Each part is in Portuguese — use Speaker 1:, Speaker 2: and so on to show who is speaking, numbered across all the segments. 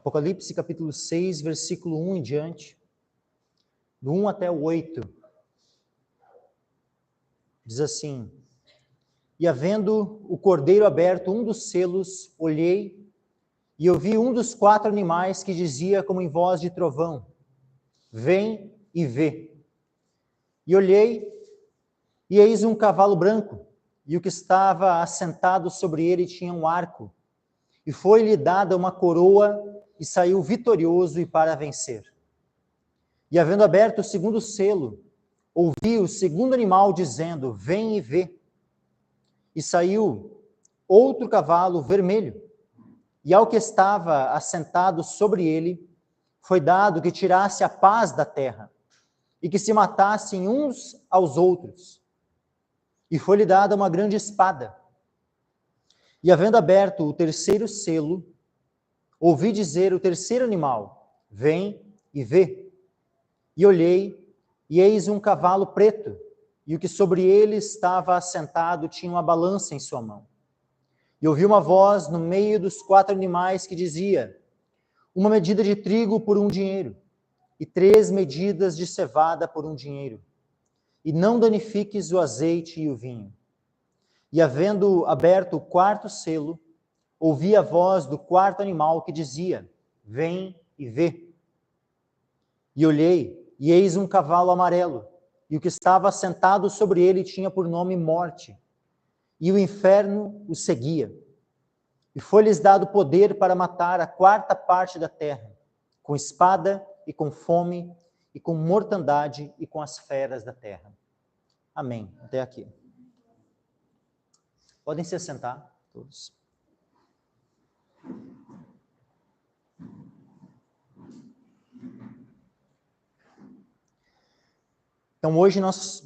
Speaker 1: Apocalipse capítulo 6, versículo 1 em diante, do 1 até o 8, diz assim: E havendo o cordeiro aberto um dos selos, olhei, e ouvi um dos 4 animais que dizia como em voz de trovão: Vem e vê. E olhei, e eis um cavalo branco, e o que estava assentado sobre ele tinha um arco, e foi-lhe dada uma coroa, e saiu vitorioso e para vencer. E havendo aberto o segundo selo, ouvi o segundo animal dizendo: Vem e vê. E saiu outro cavalo vermelho, e ao que estava assentado sobre ele, foi dado que tirasse a paz da terra, e que se matassem uns aos outros. E foi-lhe dada uma grande espada. E havendo aberto o terceiro selo, ouvi dizer o terceiro animal: Vem e vê. E olhei, e eis um cavalo preto, e o que sobre ele estava assentado tinha uma balança em sua mão. E ouvi uma voz no meio dos 4 animais que dizia: Uma medida de trigo por 1 dinheiro, e 3 medidas de cevada por 1 dinheiro. E não danifiques o azeite e o vinho. E havendo aberto o 4º selo, ouvi a voz do 4º animal que dizia: Vem e vê. E olhei, e eis um cavalo amarelo, e o que estava sentado sobre ele tinha por nome Morte, e o inferno o seguia. E foi-lhes dado poder para matar a 4ª parte da terra, com espada e com fome, e com mortandade e com as feras da terra. Amém. Até aqui. Podem se assentar, todos. Então, hoje nós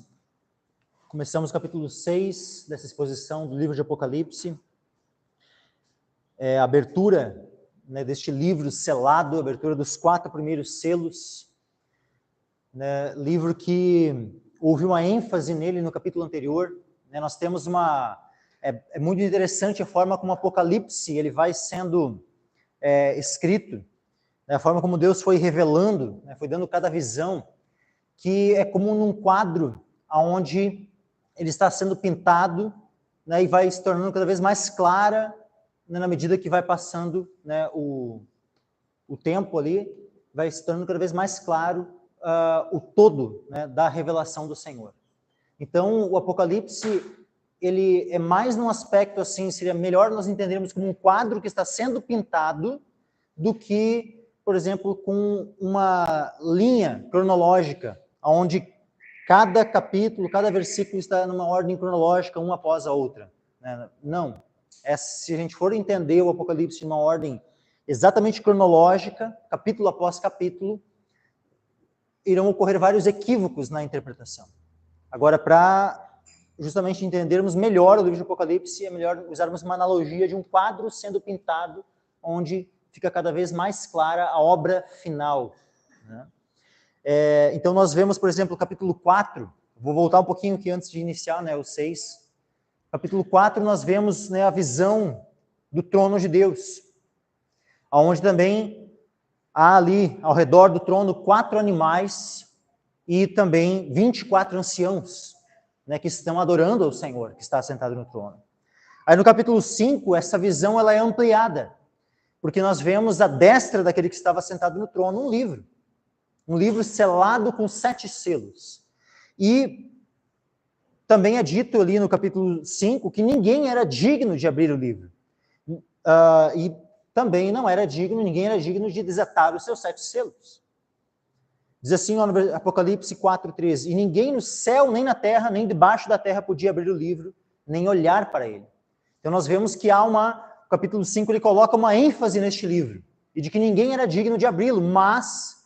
Speaker 1: começamos o capítulo 6 dessa exposição do livro de Apocalipse. A abertura, né, deste livro selado, a abertura dos 4 primeiros selos. Né, livro que houve uma ênfase nele no capítulo anterior. Né, nós temos uma... É muito interessante a forma como o Apocalipse ele vai sendo escrito, né, a forma como Deus foi revelando, né, foi dando cada visão, que é como num quadro onde ele está sendo pintado, né, e vai se tornando cada vez mais clara, né, na medida que vai passando, né, o tempo ali, vai se tornando cada vez mais claro o todo, né, da revelação do Senhor. Então, o Apocalipse, ele é mais num aspecto assim, seria melhor nós entendermos como um quadro que está sendo pintado, do que, por exemplo, com uma linha cronológica, onde cada capítulo, cada versículo está numa ordem cronológica, uma após a outra. Né? Não. Se a gente for entender o Apocalipse em uma ordem exatamente cronológica, capítulo após capítulo, irão ocorrer vários equívocos na interpretação. Agora, para justamente entendermos melhor o livro de Apocalipse, é melhor usarmos uma analogia de um quadro sendo pintado, onde fica cada vez mais clara a obra final. Né? Então, nós vemos, por exemplo, o capítulo 4, vou voltar um pouquinho aqui antes de iniciar, né, o 6. Capítulo 4, nós vemos, né, a visão do trono de Deus, onde também há ali, ao redor do trono, 4 animais e também 24 anciãos, né, que estão adorando ao Senhor, que está sentado no trono. Aí no capítulo 5, essa visão ela é ampliada, porque nós vemos à destra daquele que estava sentado no trono um livro selado com 7 selos. E também é dito ali no capítulo 5 que ninguém era digno de abrir o livro. E também ninguém era digno de desatar os seus 7 selos. Diz assim no Apocalipse 4:13, e ninguém no céu, nem na terra, nem debaixo da terra podia abrir o livro, nem olhar para ele. Então nós vemos que o capítulo 5 ele coloca uma ênfase neste livro, e de que ninguém era digno de abri-lo, mas,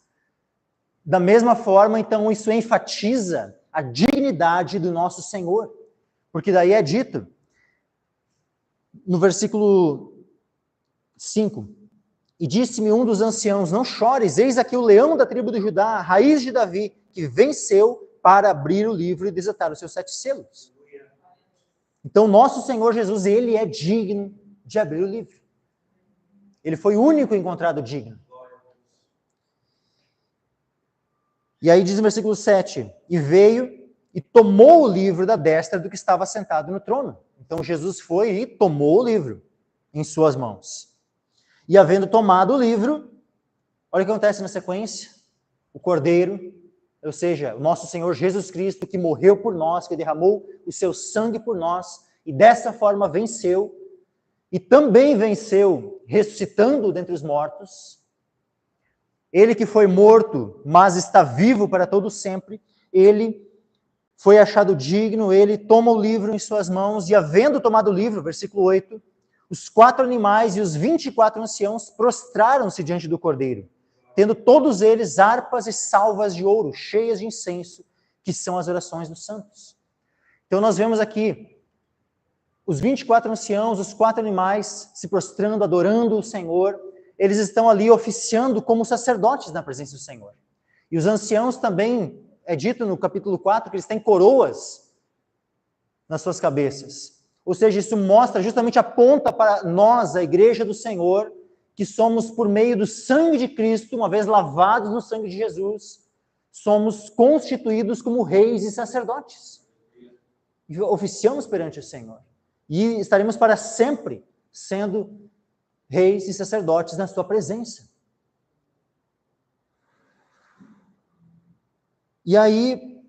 Speaker 1: da mesma forma, então isso enfatiza a dignidade do nosso Senhor, porque daí é dito, no versículo 5, e disse-me um dos anciãos, não chores, eis aqui o leão da tribo de Judá, a raiz de Davi, que venceu para abrir o livro e desatar os seus 7 selos. Então, nosso Senhor Jesus, ele é digno de abrir o livro. Ele foi o único encontrado digno. E aí diz no versículo 7, e veio e tomou o livro da destra do que estava sentado no trono. Então Jesus foi e tomou o livro em suas mãos. E havendo tomado o livro, olha o que acontece na sequência. O Cordeiro, ou seja, o nosso Senhor Jesus Cristo, que morreu por nós, que derramou o seu sangue por nós, e dessa forma venceu, e também venceu ressuscitando dentre os mortos. Ele que foi morto, mas está vivo para todo sempre, ele foi achado digno, ele toma o livro em suas mãos, e havendo tomado o livro, versículo 8, os 4 animais e os 24 anciãos prostraram-se diante do Cordeiro, tendo todos eles harpas e salvas de ouro, cheias de incenso, que são as orações dos santos. Então nós vemos aqui os 24 anciãos, os 4 animais se prostrando, adorando o Senhor. Eles estão ali oficiando como sacerdotes na presença do Senhor. E os anciãos também, é dito no capítulo 4, que eles têm coroas nas suas cabeças. Ou seja, isso mostra, justamente aponta para nós, a igreja do Senhor, que somos por meio do sangue de Cristo, uma vez lavados no sangue de Jesus, somos constituídos como reis e sacerdotes. E oficiamos perante o Senhor. E estaremos para sempre sendo reis e sacerdotes na sua presença. E aí,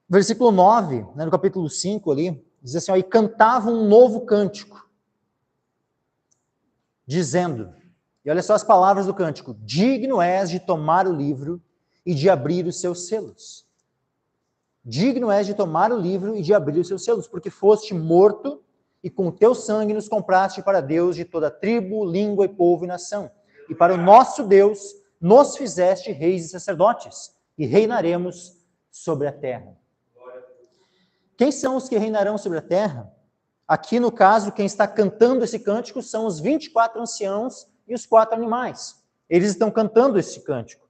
Speaker 1: versículo 9, no capítulo 5 ali, diz assim, ó, e cantavam um novo cântico, dizendo, e olha só as palavras do cântico, digno és de tomar o livro e de abrir os seus selos. Digno és de tomar o livro e de abrir os seus selos, porque foste morto e com o teu sangue nos compraste para Deus de toda tribo, língua e povo e nação. E para o nosso Deus nos fizeste reis e sacerdotes, e reinaremos sobre a terra. Quem são os que reinarão sobre a terra? Aqui, no caso, quem está cantando esse cântico são os 24 anciãos e os 4 animais. Eles estão cantando esse cântico.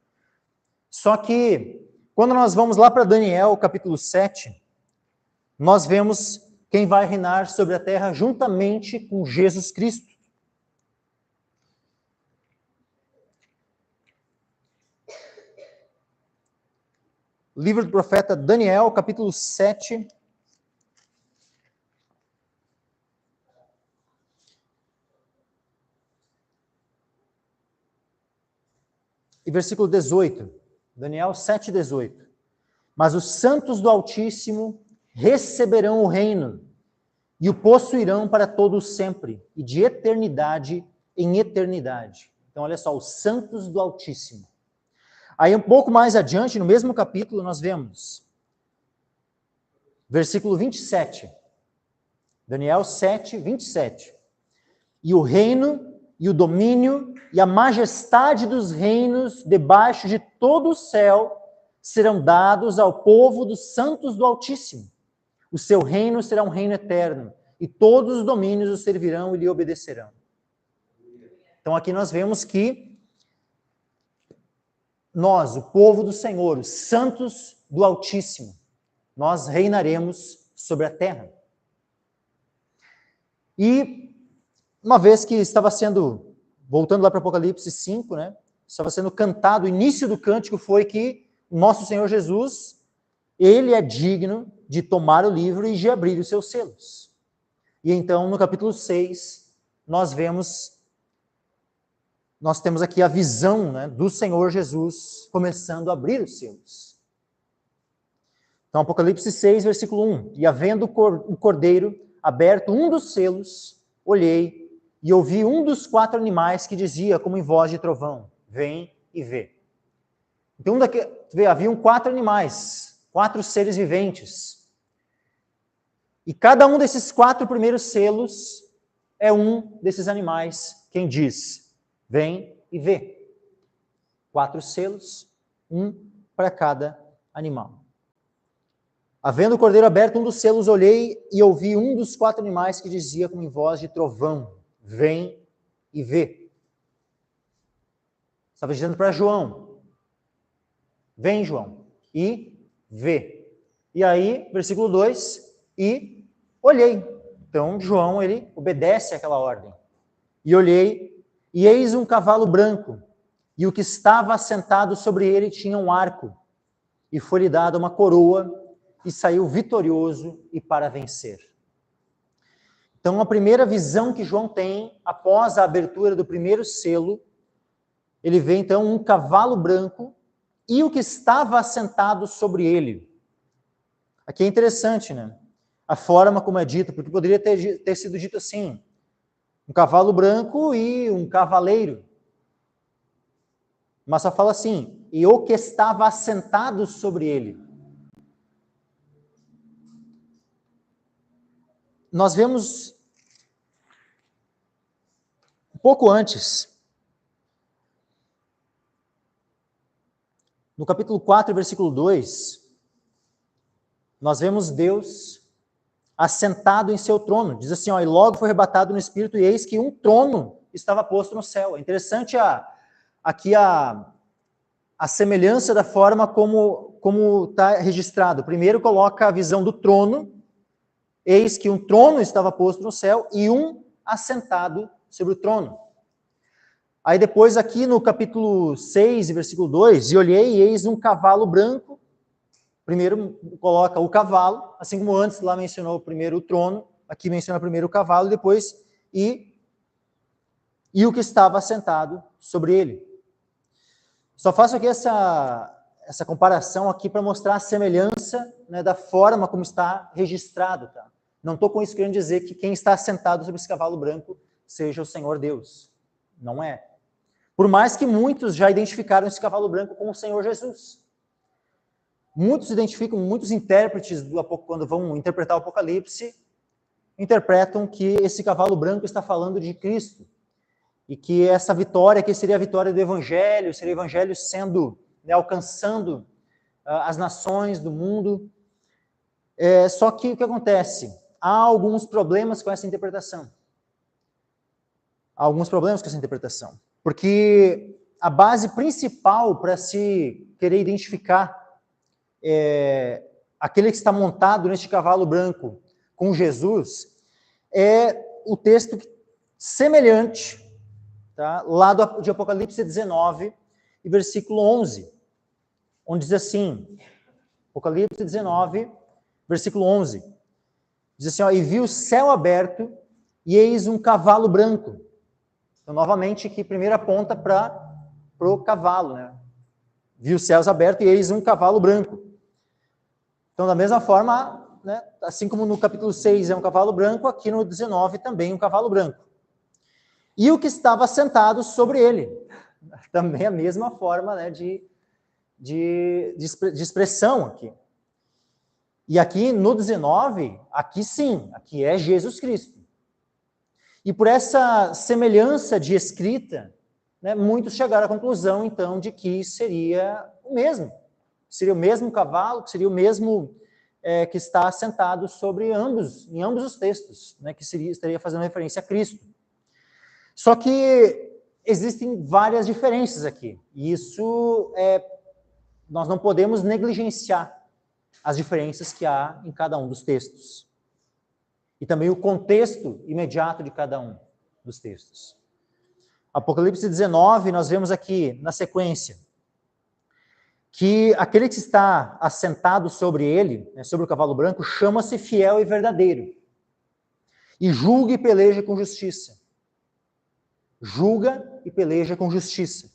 Speaker 1: Só que, quando nós vamos lá para Daniel, capítulo 7, nós vemos quem vai reinar sobre a terra juntamente com Jesus Cristo. Livro do profeta Daniel, capítulo 7. E versículo 18. Daniel 7, 18. Mas os santos do Altíssimo receberão o reino e o possuirão para todo sempre, e de eternidade em eternidade. Então, olha só, os santos do Altíssimo. Aí, um pouco mais adiante, no mesmo capítulo, nós vemos, versículo 27. Daniel 7, 27. E o reino, e o domínio, e a majestade dos reinos debaixo de todo o céu serão dados ao povo dos santos do Altíssimo. O seu reino será um reino eterno, e todos os domínios o servirão e lhe obedecerão. Então aqui nós vemos que nós, o povo do Senhor, os santos do Altíssimo, nós reinaremos sobre a terra. E uma vez que estava sendo, voltando lá para Apocalipse 5, né, estava sendo cantado, o início do cântico foi que o nosso Senhor Jesus, ele é digno de tomar o livro e de abrir os seus selos. E então, no capítulo 6, nós temos aqui a visão, né, do Senhor Jesus começando a abrir os selos. Então, Apocalipse 6, versículo 1. E havendo o Cordeiro aberto um dos selos, olhei e ouvi um dos 4 animais que dizia, como em voz de trovão, vem e vê. Então, haviam 4 animais, 4 seres viventes. E cada um desses 4 primeiros selos é um desses animais quem diz, vem e vê. 4 selos, um para cada animal. Havendo o Cordeiro aberto um dos selos, olhei e ouvi um dos 4 animais que dizia com voz de trovão, vem e vê. Estava dizendo para João, vem João, e vê. E aí, versículo 2, e olhei. Então, João, ele obedece àquela ordem. E olhei, e eis um cavalo branco, e o que estava assentado sobre ele tinha um arco, e foi-lhe dada uma coroa, e saiu vitorioso e para vencer. Então, a primeira visão que João tem, após a abertura do primeiro selo, ele vê então um cavalo branco e o que estava assentado sobre ele. Aqui é interessante, né? A forma como é dito, porque poderia ter sido dito assim, um cavalo branco e um cavaleiro. Mas só fala assim, e o que estava assentado sobre ele. Nós vemos um pouco antes, no capítulo 4, versículo 2, nós vemos Deus assentado em seu trono. Diz assim, ó, e logo foi arrebatado no Espírito, e eis que um trono estava posto no céu. É interessante aqui a semelhança da forma como está registrado. Primeiro coloca a visão do trono, eis que um trono estava posto no céu e um assentado sobre o trono. Aí depois aqui no capítulo 6, versículo 2, e olhei e eis um cavalo branco. Primeiro coloca o cavalo, assim como antes lá mencionou primeiro o trono, aqui menciona primeiro o cavalo, e depois e o que estava assentado sobre ele. Só faço aqui essa comparação aqui para mostrar a semelhança, né, da forma como está registrado. Tá? Não estou com isso querendo dizer que quem está sentado sobre esse cavalo branco seja o Senhor Deus. Não é. Por mais que muitos já identificaram esse cavalo branco como o Senhor Jesus. Muitos identificam, muitos intérpretes quando vão interpretar o Apocalipse, interpretam que esse cavalo branco está falando de Cristo. E que essa vitória, que seria a vitória do Evangelho, seria o Evangelho sendo, né, alcançando as nações do mundo. Só que o que acontece? Há alguns problemas com essa interpretação. Há alguns problemas com essa interpretação. Porque a base principal para se querer identificar aquele que está montado neste cavalo branco com Jesus é o texto semelhante, tá? Lá de Apocalipse 19, e versículo 11, onde diz assim, Apocalipse 19, versículo 11, diz assim, ó, e vi o céu aberto, e eis um cavalo branco. Então, novamente, aqui, primeiro aponta para o cavalo, né? Vi os céus abertos, e eis um cavalo branco. Então, da mesma forma, né, assim como no capítulo 6 é um cavalo branco, aqui no 19 também um cavalo branco. E o que estava sentado sobre ele. Também a mesma forma, né, de expressão aqui. E aqui no 19, aqui sim, aqui é Jesus Cristo. E por essa semelhança de escrita, né, muitos chegaram à conclusão, então, de que seria o mesmo. Seria o mesmo cavalo, que seria o mesmo que está sentado sobre em ambos os textos, né, que estaria fazendo referência a Cristo. Só que existem várias diferenças aqui. E isso nós não podemos negligenciar as diferenças que há em cada um dos textos. E também o contexto imediato de cada um dos textos. Apocalipse 19, nós vemos aqui, na sequência, que aquele que está assentado sobre ele, né, sobre o cavalo branco, chama-se fiel e verdadeiro. E julga e peleja com justiça. Julga e peleja com justiça.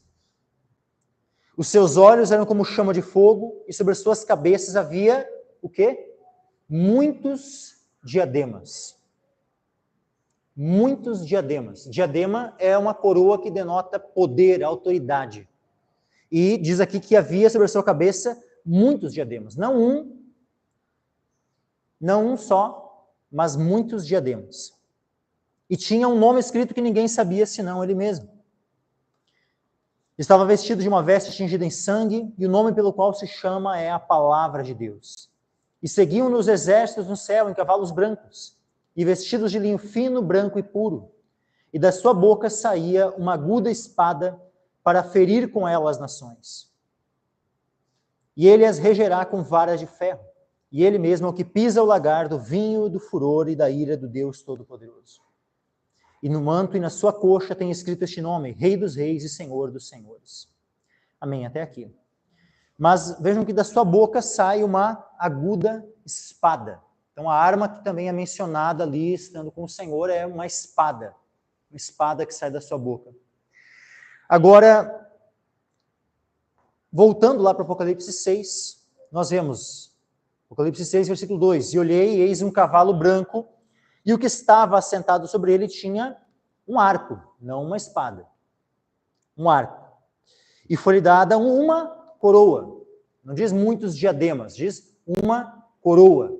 Speaker 1: Os seus olhos eram como chama de fogo, e sobre as suas cabeças havia, o quê? Muitos diademas. Muitos diademas. Diadema é uma coroa que denota poder, autoridade. E diz aqui que havia sobre a sua cabeça muitos diademas. Não um só, mas muitos diademas. E tinha um nome escrito que ninguém sabia senão ele mesmo. Estava vestido de uma veste tingida em sangue, e o nome pelo qual se chama é a Palavra de Deus. E seguiam-no os exércitos no céu em cavalos brancos, e vestidos de linho fino, branco e puro. E da sua boca saía uma aguda espada para ferir com ela as nações. E ele as regerá com varas de ferro. E ele mesmo é o que pisa o lagar do vinho, do furor e da ira do Deus Todo-Poderoso. E no manto e na sua coxa tem escrito este nome: Rei dos Reis e Senhor dos Senhores. Amém, até aqui. Mas vejam que da sua boca sai uma aguda espada. Então a arma que também é mencionada ali, estando com o Senhor, é uma espada que sai da sua boca. Agora, voltando lá para o Apocalipse 6, nós vemos, Apocalipse 6, versículo 2, e olhei, e eis um cavalo branco, e o que estava assentado sobre ele tinha um arco, não uma espada. Um arco. E foi-lhe dada uma coroa. Não diz muitos diademas, diz uma coroa.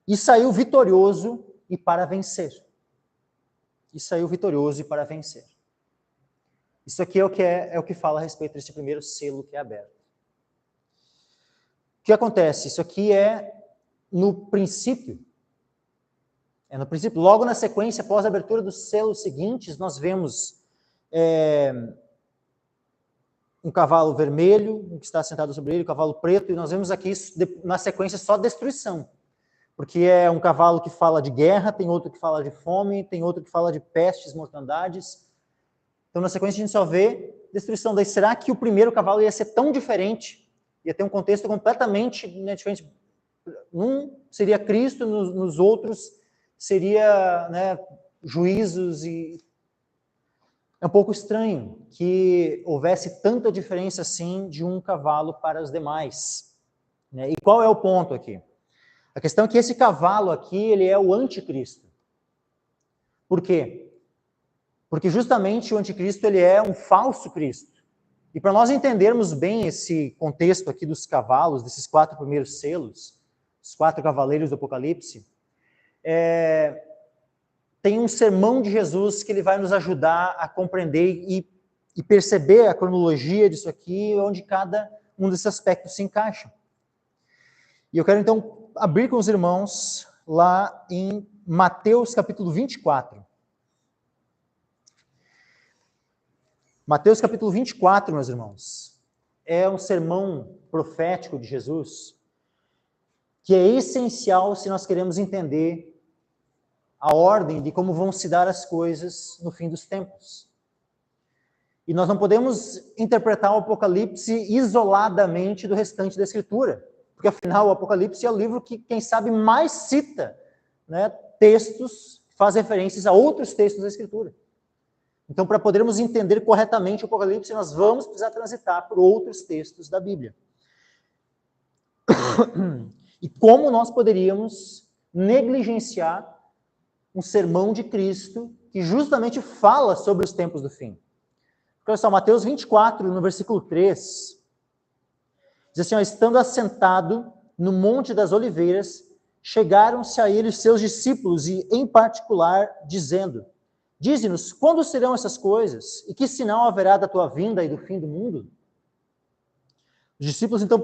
Speaker 1: E saiu vitorioso e para vencer. E saiu vitorioso e para vencer. Isso aqui é o que fala a respeito desse primeiro selo que é aberto. O que acontece? Isso aqui é no princípio. É no princípio. Logo na sequência, após a abertura dos selos seguintes, nós vemos um cavalo vermelho, que está sentado sobre ele, um cavalo preto, e nós vemos aqui, na sequência, só destruição. Porque é um cavalo que fala de guerra, tem outro que fala de fome, tem outro que fala de pestes, mortandades. Então, na sequência, a gente só vê destruição. Daí, será que o primeiro cavalo ia ser tão diferente? Ia ter um contexto completamente diferente. Um seria Cristo, nos outros seria juízos. E é um pouco estranho que houvesse tanta diferença assim de um cavalo para os demais. E qual é o ponto aqui? A questão é que esse cavalo aqui, ele é o anticristo. Por quê? Porque justamente o anticristo, ele é um falso Cristo. E para nós entendermos bem esse contexto aqui dos cavalos, desses 4 primeiros selos, os 4 cavaleiros do Apocalipse, tem um sermão de Jesus que ele vai nos ajudar a compreender e perceber a cronologia disso aqui, onde cada um desses aspectos se encaixa. E eu quero então abrir com os irmãos lá em Mateus capítulo 24. Mateus capítulo 24, meus irmãos, é um sermão profético de Jesus que é essencial se nós queremos entender a ordem de como vão se dar as coisas no fim dos tempos. E nós não podemos interpretar o Apocalipse isoladamente do restante da Escritura, porque afinal o Apocalipse é o livro que, quem sabe, mais cita textos que fazem referências a outros textos da Escritura. Então, para podermos entender corretamente o Apocalipse, nós vamos precisar transitar por outros textos da Bíblia. E como nós poderíamos negligenciar um sermão de Cristo que justamente fala sobre os tempos do fim? Olha só, Mateus 24, no versículo 3, diz assim, estando assentado no Monte das Oliveiras, chegaram-se a ele os seus discípulos, e em particular, dizendo, dize-nos, quando serão essas coisas? E que sinal haverá da tua vinda e do fim do mundo? Os discípulos então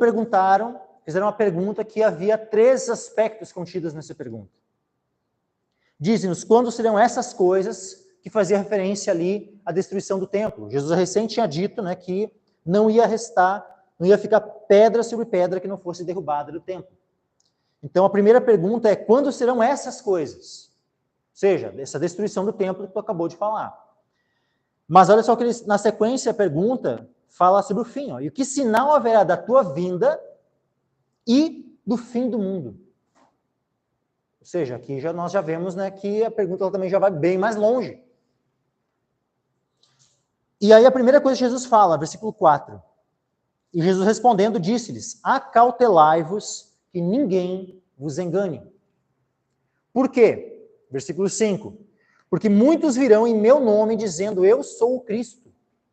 Speaker 1: fizeram uma pergunta que havia 3 aspectos contidos nessa pergunta. Dize-nos, quando serão essas coisas, que fazia referência ali à destruição do templo. Jesus recém tinha dito que não ia ficar pedra sobre pedra que não fosse derrubada do templo. Então a primeira pergunta é, quando serão essas coisas? Ou seja, essa destruição do templo que tu acabou de falar. Mas olha só que na sequência a pergunta fala sobre o fim. E o que sinal haverá da tua vinda e do fim do mundo? Ou seja, aqui nós já vemos que a pergunta ela também já vai bem mais longe. E aí a primeira coisa que Jesus fala, versículo 4. E Jesus respondendo disse-lhes, acautelai-vos que ninguém vos engane. Por quê? Versículo 5. Porque muitos virão em meu nome dizendo, eu sou o Cristo,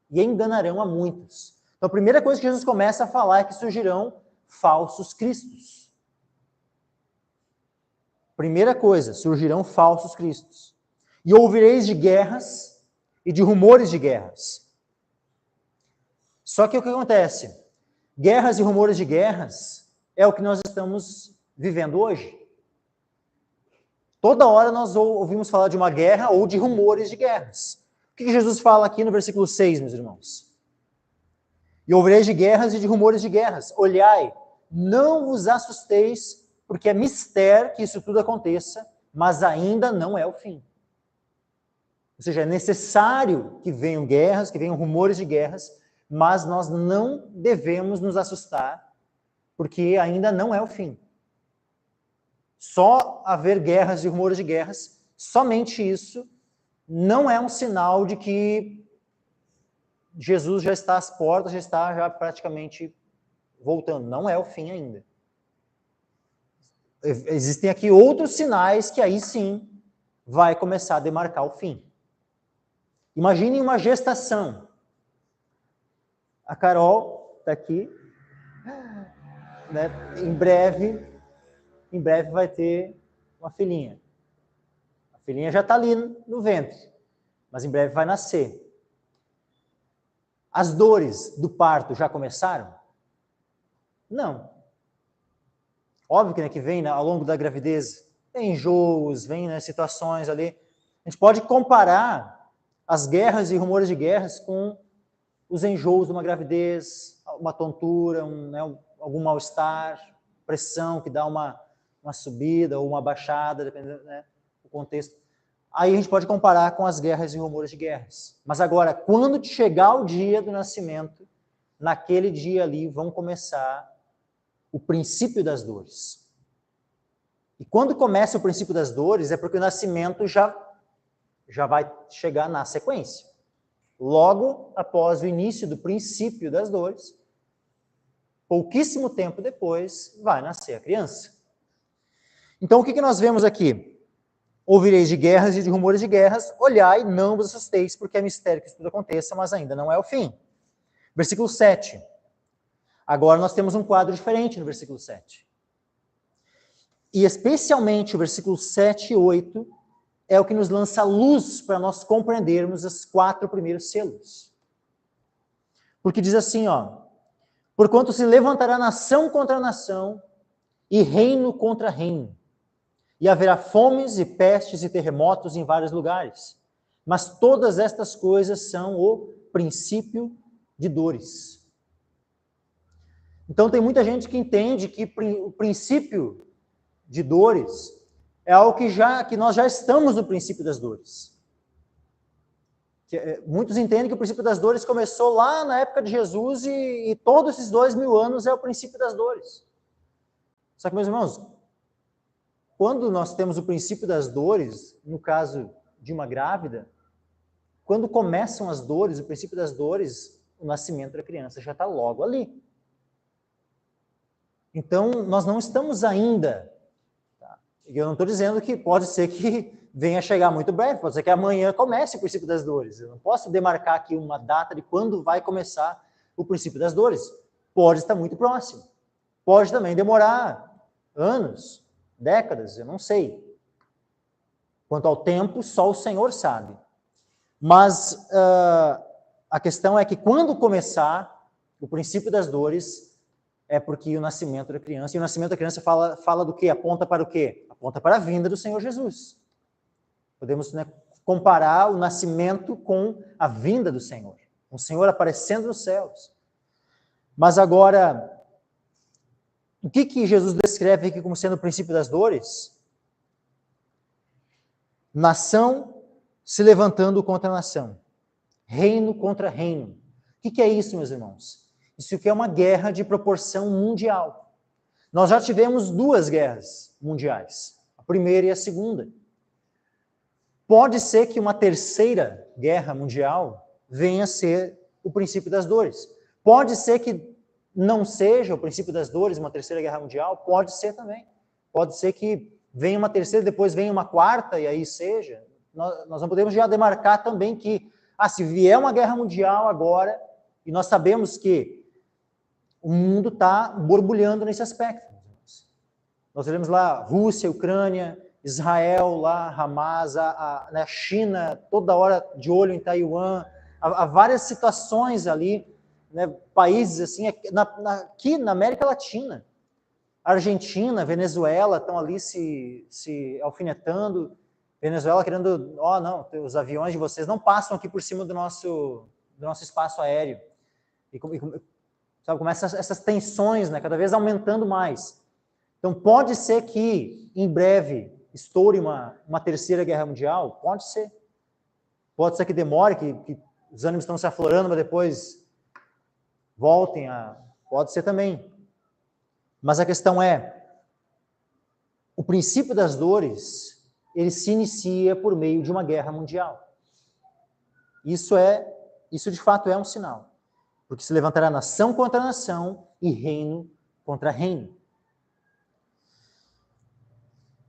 Speaker 1: e enganarão a muitos. Então a primeira coisa que Jesus começa a falar é que surgirão falsos cristos. Primeira coisa, surgirão falsos cristos. E ouvireis de guerras e de rumores de guerras. Só que o que acontece? Guerras e rumores de guerras é o que nós estamos vivendo hoje. Toda hora nós ouvimos falar de uma guerra ou de rumores de guerras. O que Jesus fala aqui no versículo 6, meus irmãos? E ouvireis de guerras e de rumores de guerras. Olhai, não vos assusteis, porque é mister que isso tudo aconteça, mas ainda não é o fim. Ou seja, é necessário que venham guerras, que venham rumores de guerras, mas nós não devemos nos assustar, porque ainda não é o fim. Só haver guerras e rumores de guerras, somente isso, não é um sinal de que Jesus já está às portas, já está praticamente voltando. Não é o fim ainda. Existem aqui outros sinais que aí sim vai começar a demarcar o fim. Imagine uma gestação. A Carol está aqui, né? Em breve vai ter uma filhinha. A filhinha já está ali no ventre, mas em breve vai nascer. As dores do parto já começaram? Não. Óbvio que, né, que vem, né, ao longo da gravidez, vem enjoos, vem, né, situações ali. A gente pode comparar as guerras e rumores de guerras com os enjoos de uma gravidez, uma tontura, algum mal-estar, pressão que dá uma subida ou uma baixada, dependendo, né, do contexto. Aí a gente pode comparar com as guerras e rumores de guerras. Mas agora, quando chegar o dia do nascimento, naquele dia ali vão começar o princípio das dores. E quando começa o princípio das dores, é porque o nascimento já vai chegar na sequência. Logo após o início do princípio das dores, pouquíssimo tempo depois, vai nascer a criança. Então, o que nós vemos aqui? Ouvireis de guerras e de rumores de guerras, olhai, não vos assusteis, porque é mistério que isso tudo aconteça, mas ainda não é o fim. Versículo 7. Agora nós temos um quadro diferente no versículo 7. E especialmente o versículo 7 e 8 é o que nos lança luz para nós compreendermos os 4 primeiros selos. Porque diz assim, ó: porquanto se levantará nação contra nação e reino contra reino, e haverá fomes e pestes e terremotos em vários lugares. Mas todas estas coisas são o princípio de dores. Então tem muita gente que entende que o princípio de dores é algo que nós já estamos no princípio das dores. Muitos entendem que o princípio das dores começou lá na época de Jesus e todos esses 2000 anos é o princípio das dores. Só que, meus irmãos, quando nós temos o princípio das dores, no caso de uma grávida, quando começam as dores, o princípio das dores, o nascimento da criança já está logo ali. Então, nós não estamos ainda. Tá? Eu não estou dizendo que pode ser que venha a chegar muito breve, pode ser que amanhã comece o princípio das dores. Eu não posso demarcar aqui uma data de quando vai começar o princípio das dores. Pode estar muito próximo. Pode também demorar anos, décadas, eu não sei. Quanto ao tempo, só o Senhor sabe. Mas a questão é que quando começar o princípio das dores, é porque o nascimento da criança, e o nascimento da criança fala do quê? Aponta para o quê? Aponta para a vinda do Senhor Jesus. Podemos, né, comparar o nascimento com a vinda do Senhor. O Senhor aparecendo nos céus. Mas agora, o que Jesus descreve aqui como sendo o princípio das dores? Nação se levantando contra nação. Reino contra reino. O que é isso, meus irmãos? Isso aqui é uma guerra de proporção mundial. Nós já tivemos 2 guerras mundiais. A primeira e a segunda. Pode ser que uma terceira guerra mundial venha a ser o princípio das dores. Pode ser que não seja o princípio das dores, uma terceira guerra mundial, pode ser também. Pode ser que venha uma terceira, depois venha uma quarta, e aí seja. Nós não podemos já demarcar também que, se vier uma guerra mundial agora, e nós sabemos que o mundo está borbulhando nesse aspecto. Nós veremos lá Rússia, Ucrânia, Israel, lá, Hamas, a China, toda hora de olho em Taiwan, há várias situações ali, né, países assim, aqui na América Latina, Argentina, Venezuela estão ali se alfinetando, Venezuela querendo, não, os aviões de vocês não passam aqui por cima do nosso espaço aéreo. Sabe, começam essas tensões, né, cada vez aumentando mais. Então pode ser que em breve estoure uma terceira guerra mundial, pode ser. Pode ser que demore, que os ânimos estão se aflorando, mas depois voltem a... Pode ser também. Mas a questão é, o princípio das dores, ele se inicia por meio de uma guerra mundial. Isso de fato é um sinal. Porque se levantará nação contra nação e reino contra reino.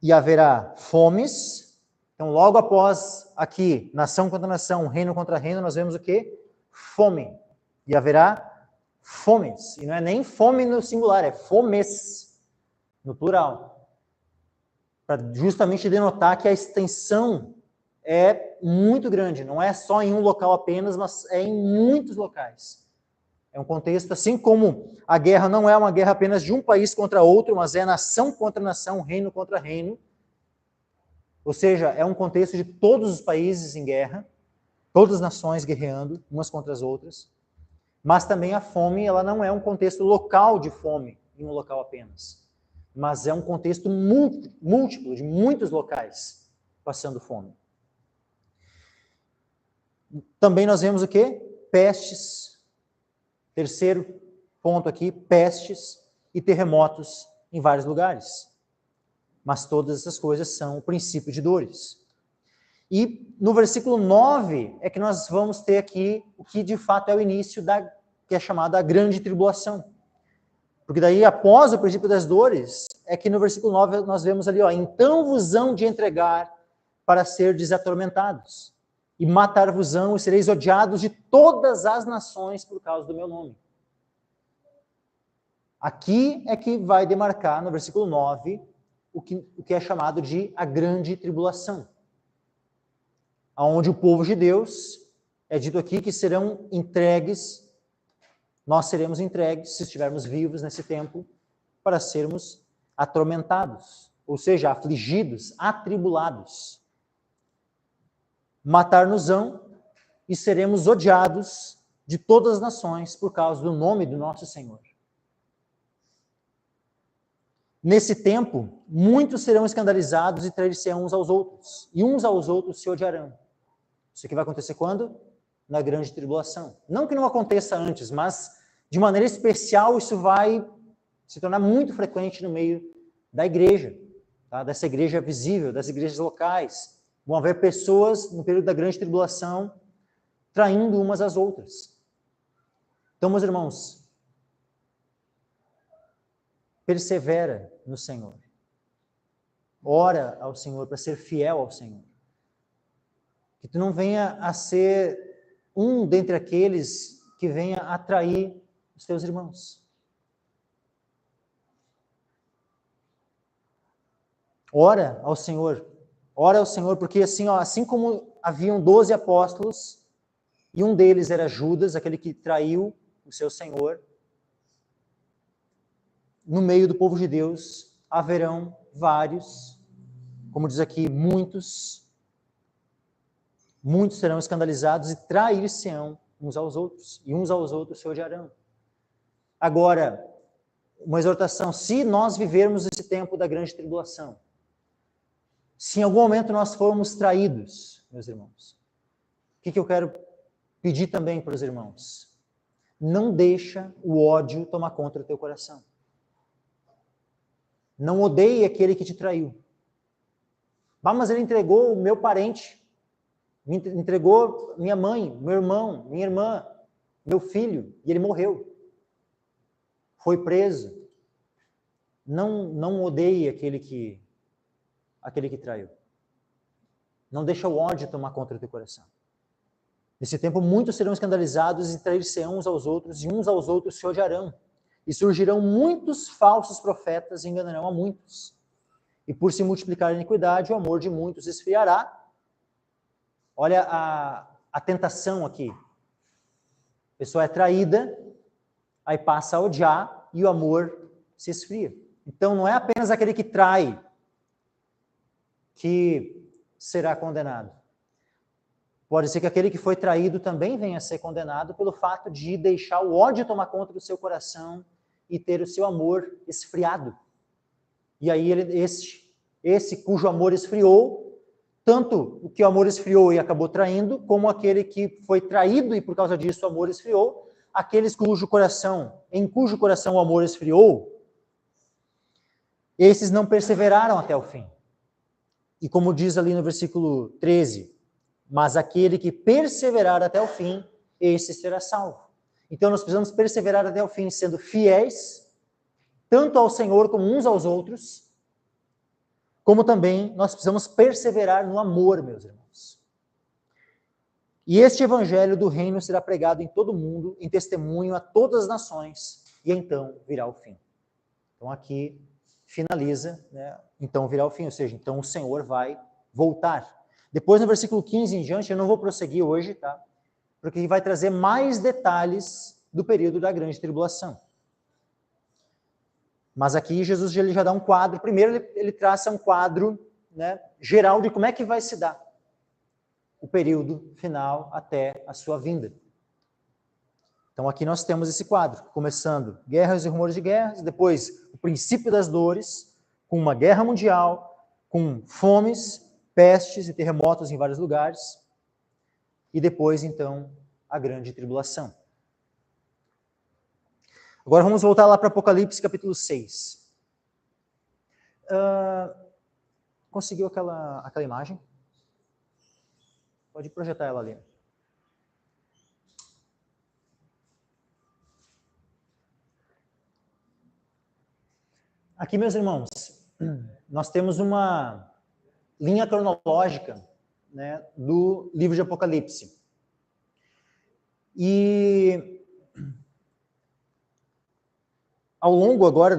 Speaker 1: E haverá fomes. Então, logo após aqui, nação contra nação, reino contra reino, nós vemos o quê? Fome. E haverá fomes. E não é nem fome no singular, é fomes no plural. Para justamente denotar que a extensão é muito grande. Não é só em um local apenas, mas é em muitos locais. É um contexto, assim como a guerra não é uma guerra apenas de um país contra outro, mas é nação contra nação, reino contra reino. Ou seja, é um contexto de todos os países em guerra, todas as nações guerreando umas contra as outras. Mas também a fome, ela não é um contexto local de fome, em um local apenas. Mas é um contexto múltiplo, de muitos locais passando fome. Também nós vemos o quê? Pestes. Terceiro ponto aqui, pestes e terremotos em vários lugares. Mas todas essas coisas são o princípio de dores. E no versículo 9 é que nós vamos ter aqui o que de fato é o início que é chamada a grande tribulação. Porque daí, após o princípio das dores, é que no versículo 9 nós vemos ali, então vos hão de entregar para ser desatormentados. E matar-vos-ão e sereis odiados de todas as nações por causa do meu nome. Aqui é que vai demarcar, no versículo 9, o que é chamado de a grande tribulação. Onde o povo de Deus, é dito aqui que serão entregues, nós seremos entregues, se estivermos vivos nesse tempo, para sermos atormentados, ou seja, afligidos, atribulados. Matar-nos-ão e seremos odiados de todas as nações por causa do nome do nosso Senhor. Nesse tempo, muitos serão escandalizados e trair-se-ão uns aos outros, e uns aos outros se odiarão. Isso aqui vai acontecer quando? Na grande tribulação. Não que não aconteça antes, mas de maneira especial isso vai se tornar muito frequente no meio da igreja, tá? Dessa igreja visível, das igrejas locais. Vão haver pessoas, no período da grande tribulação, traindo umas às outras. Então, meus irmãos, persevera no Senhor. Ora ao Senhor para ser fiel ao Senhor. Que tu não venha a ser um dentre aqueles que venha a trair os teus irmãos. Ora ao Senhor. Ora ao Senhor, porque assim como haviam 12 apóstolos, e um deles era Judas, aquele que traiu o seu Senhor, no meio do povo de Deus haverão vários, como diz aqui, muitos serão escandalizados e trair-se-ão uns aos outros, e uns aos outros se odiarão. Agora, uma exortação, se nós vivermos esse tempo da grande tribulação, se em algum momento nós formos traídos, meus irmãos, o que eu quero pedir também para os irmãos? Não deixa o ódio tomar conta do teu coração. Não odeie aquele que te traiu. Mas ele entregou o meu parente, me entregou minha mãe, meu irmão, minha irmã, meu filho, e ele morreu. Foi preso. Não odeie aquele que traiu. Não deixa o ódio tomar conta do teu coração. Nesse tempo, muitos serão escandalizados e trair-se-ão uns aos outros, e uns aos outros se odiarão. E surgirão muitos falsos profetas e enganarão a muitos. E por se multiplicar a iniquidade, o amor de muitos esfriará. Olha a tentação aqui. A pessoa é traída, aí passa a odiar e o amor se esfria. Então não é apenas aquele que trai que será condenado. Pode ser que aquele que foi traído também venha a ser condenado pelo fato de deixar o ódio tomar conta do seu coração e ter o seu amor esfriado. E aí esse cujo amor esfriou tanto o que o amor esfriou e acabou traindo, como aquele que foi traído e por causa disso o amor esfriou, aqueles em cujo coração o amor esfriou, esses não perseveraram até o fim. E como diz ali no versículo 13, mas aquele que perseverar até o fim, esse será salvo. Então nós precisamos perseverar até o fim, sendo fiéis, tanto ao Senhor como uns aos outros, como também nós precisamos perseverar no amor, meus irmãos. E este evangelho do reino será pregado em todo o mundo, em testemunho a todas as nações, e então virá o fim. Então aqui finaliza, né? Então virá o fim, ou seja, então o Senhor vai voltar. Depois no versículo 15 em diante, eu não vou prosseguir hoje, tá? Porque ele vai trazer mais detalhes do período da grande tribulação. Mas aqui Jesus ele já dá um quadro, primeiro ele traça um quadro, né, geral de como é que vai se dar o período final até a sua vinda. Então aqui nós temos esse quadro, começando guerras e rumores de guerras, depois o princípio das dores, com uma guerra mundial, com fomes, pestes e terremotos em vários lugares, e depois então a grande tribulação. Agora vamos voltar lá para Apocalipse capítulo 6. Conseguiu aquela imagem? Pode projetar ela ali. Aqui, meus irmãos, nós temos uma linha cronológica, né, do livro de Apocalipse. E ao longo agora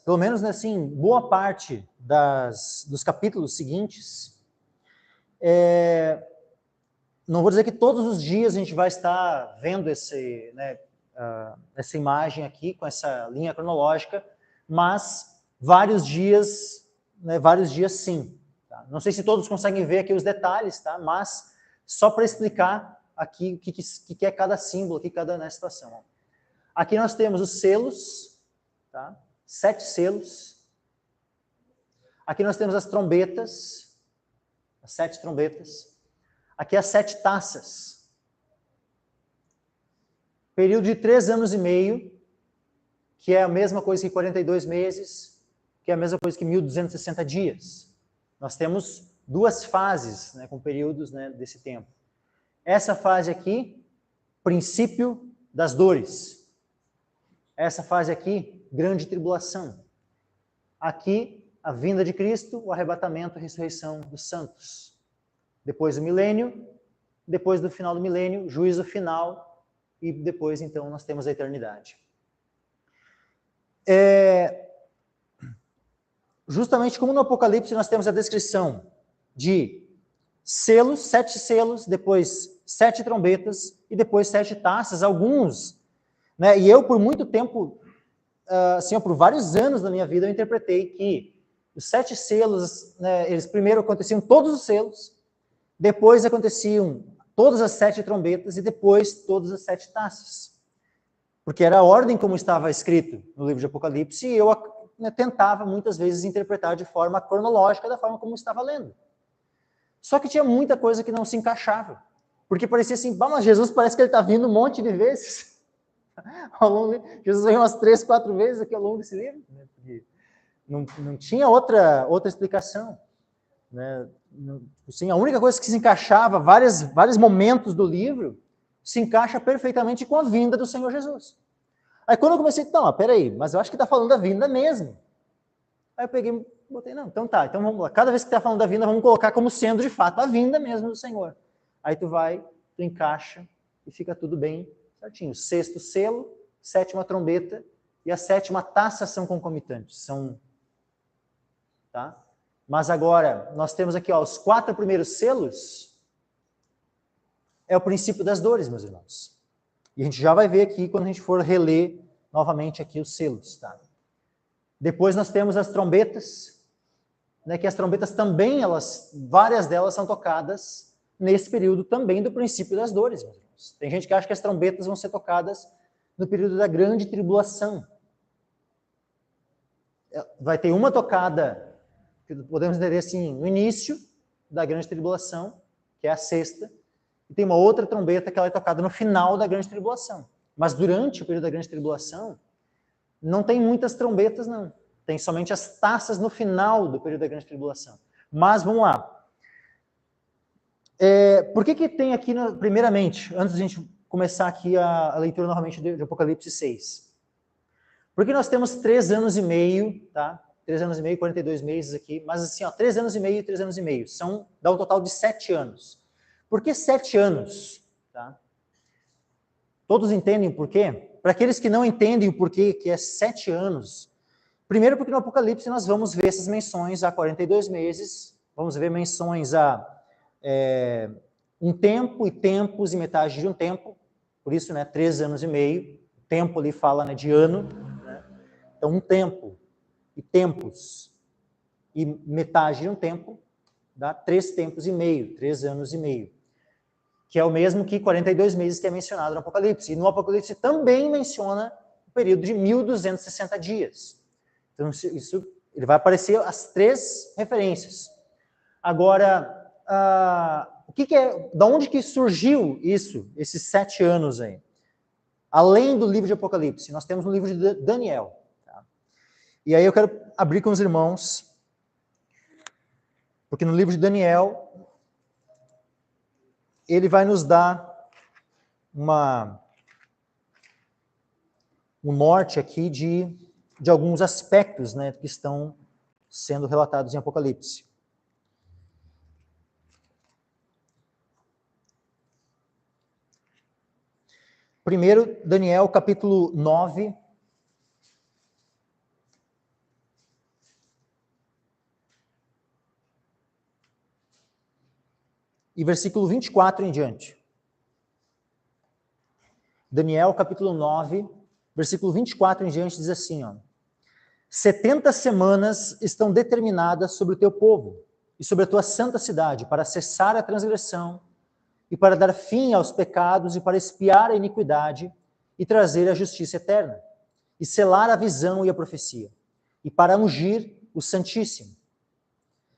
Speaker 1: pelo menos assim, boa parte dos capítulos seguintes, não vou dizer que todos os dias a gente vai estar vendo essa imagem aqui, com essa linha cronológica, mas vários dias sim. Tá? Não sei se todos conseguem ver aqui os detalhes, tá? Mas só para explicar aqui o que é cada símbolo, aqui cada situação. Ó. Aqui nós temos os selos, tá? 7 selos. Aqui nós temos as trombetas, as 7 trombetas. Aqui as 7 taças. Período de 3 anos e meio, que é a mesma coisa que 42 meses, que é a mesma coisa que 1.260 dias. Nós temos 2 fases, né, com períodos, né, desse tempo. Essa fase aqui, princípio das dores. Essa fase aqui, grande tribulação. Aqui, a vinda de Cristo, o arrebatamento, a ressurreição dos santos. Depois do milênio, depois do final do milênio, juízo final, e depois, então, nós temos a eternidade. Justamente como no Apocalipse nós temos a descrição de selos, 7 selos, depois 7 trombetas e depois 7 taças, alguns, né? E eu por muito tempo, assim, por vários anos da minha vida eu interpretei que os 7 selos, né, eles primeiro aconteciam todos os selos, depois aconteciam todas as 7 trombetas e depois todas as 7 taças. Porque era a ordem como estava escrito no livro de Apocalipse e eu tentava muitas vezes interpretar de forma cronológica da forma como estava lendo. Só que tinha muita coisa que não se encaixava. Porque parecia assim, mas Jesus parece que ele está vindo um monte de vezes. Jesus veio umas 3, 4 vezes aqui ao longo desse livro. Né? Não tinha outra explicação. Né? Assim, a única coisa que se encaixava, vários momentos do livro, se encaixa perfeitamente com a vinda do Senhor Jesus. Aí quando eu comecei, peraí, mas eu acho que está falando da vinda mesmo. Aí eu peguei, botei, não, então tá, então vamos lá. Cada vez que está falando da vinda, vamos colocar como sendo de fato a vinda mesmo do Senhor. Aí tu encaixa e fica tudo bem certinho. 6º selo, 7ª trombeta e a 7ª taça são concomitantes. Tá? Mas agora, nós temos aqui os 4 primeiros selos, é o princípio das dores, meus irmãos. E a gente já vai ver aqui quando a gente for reler novamente aqui os selos. Tá? Depois nós temos as trombetas, né, que as trombetas também, várias delas são tocadas nesse período também do princípio das dores, meus irmãos. Tem gente que acha que as trombetas vão ser tocadas no período da grande tribulação. Vai ter uma tocada, que podemos entender assim, no início, da grande tribulação, que é a sexta, e tem uma outra trombeta que ela é tocada no final da grande tribulação. Mas durante o período da grande tribulação, não tem muitas trombetas, não. Tem somente as taças no final do período da grande tribulação. Mas, vamos lá. Por que tem aqui, primeiramente, antes de a gente começar aqui a leitura novamente de Apocalipse 6? Porque nós temos 3 anos e meio, tá? 3 anos e meio, 42 meses aqui, mas assim, ó, 3 anos e meio e 3 anos e meio. Dá um total de 7 anos. Por que 7 anos? Tá? Todos entendem o porquê? Para aqueles que não entendem o porquê que é 7 anos, primeiro porque no Apocalipse nós vamos ver essas menções a 42 meses, vamos ver menções a um tempo e tempos e metade de um tempo, por isso, né, 3 anos e meio, tempo ali fala, né, de ano, né? Então um tempo e tempos e metade de um tempo dá 3 tempos e meio, 3 anos e meio, que é o mesmo que 42 meses que é mencionado no Apocalipse. E no Apocalipse também menciona o período de 1260 dias. Então, ele vai aparecer as 3 referências. Agora, da onde que surgiu isso, esses 7 anos aí? Além do livro de Apocalipse, nós temos o livro de Daniel. Tá? E aí eu quero abrir com os irmãos, porque no livro de Daniel, ele vai nos dar um norte aqui de alguns aspectos, né, que estão sendo relatados em Apocalipse. Primeiro, Daniel, capítulo 9. E versículo 24 em diante. Daniel, capítulo 9, versículo 24 em diante, diz assim, ó: 70 semanas estão determinadas sobre o teu povo e sobre a tua santa cidade, para cessar a transgressão e para dar fim aos pecados e para expiar a iniquidade e trazer a justiça eterna, e selar a visão e a profecia, e para ungir o Santíssimo.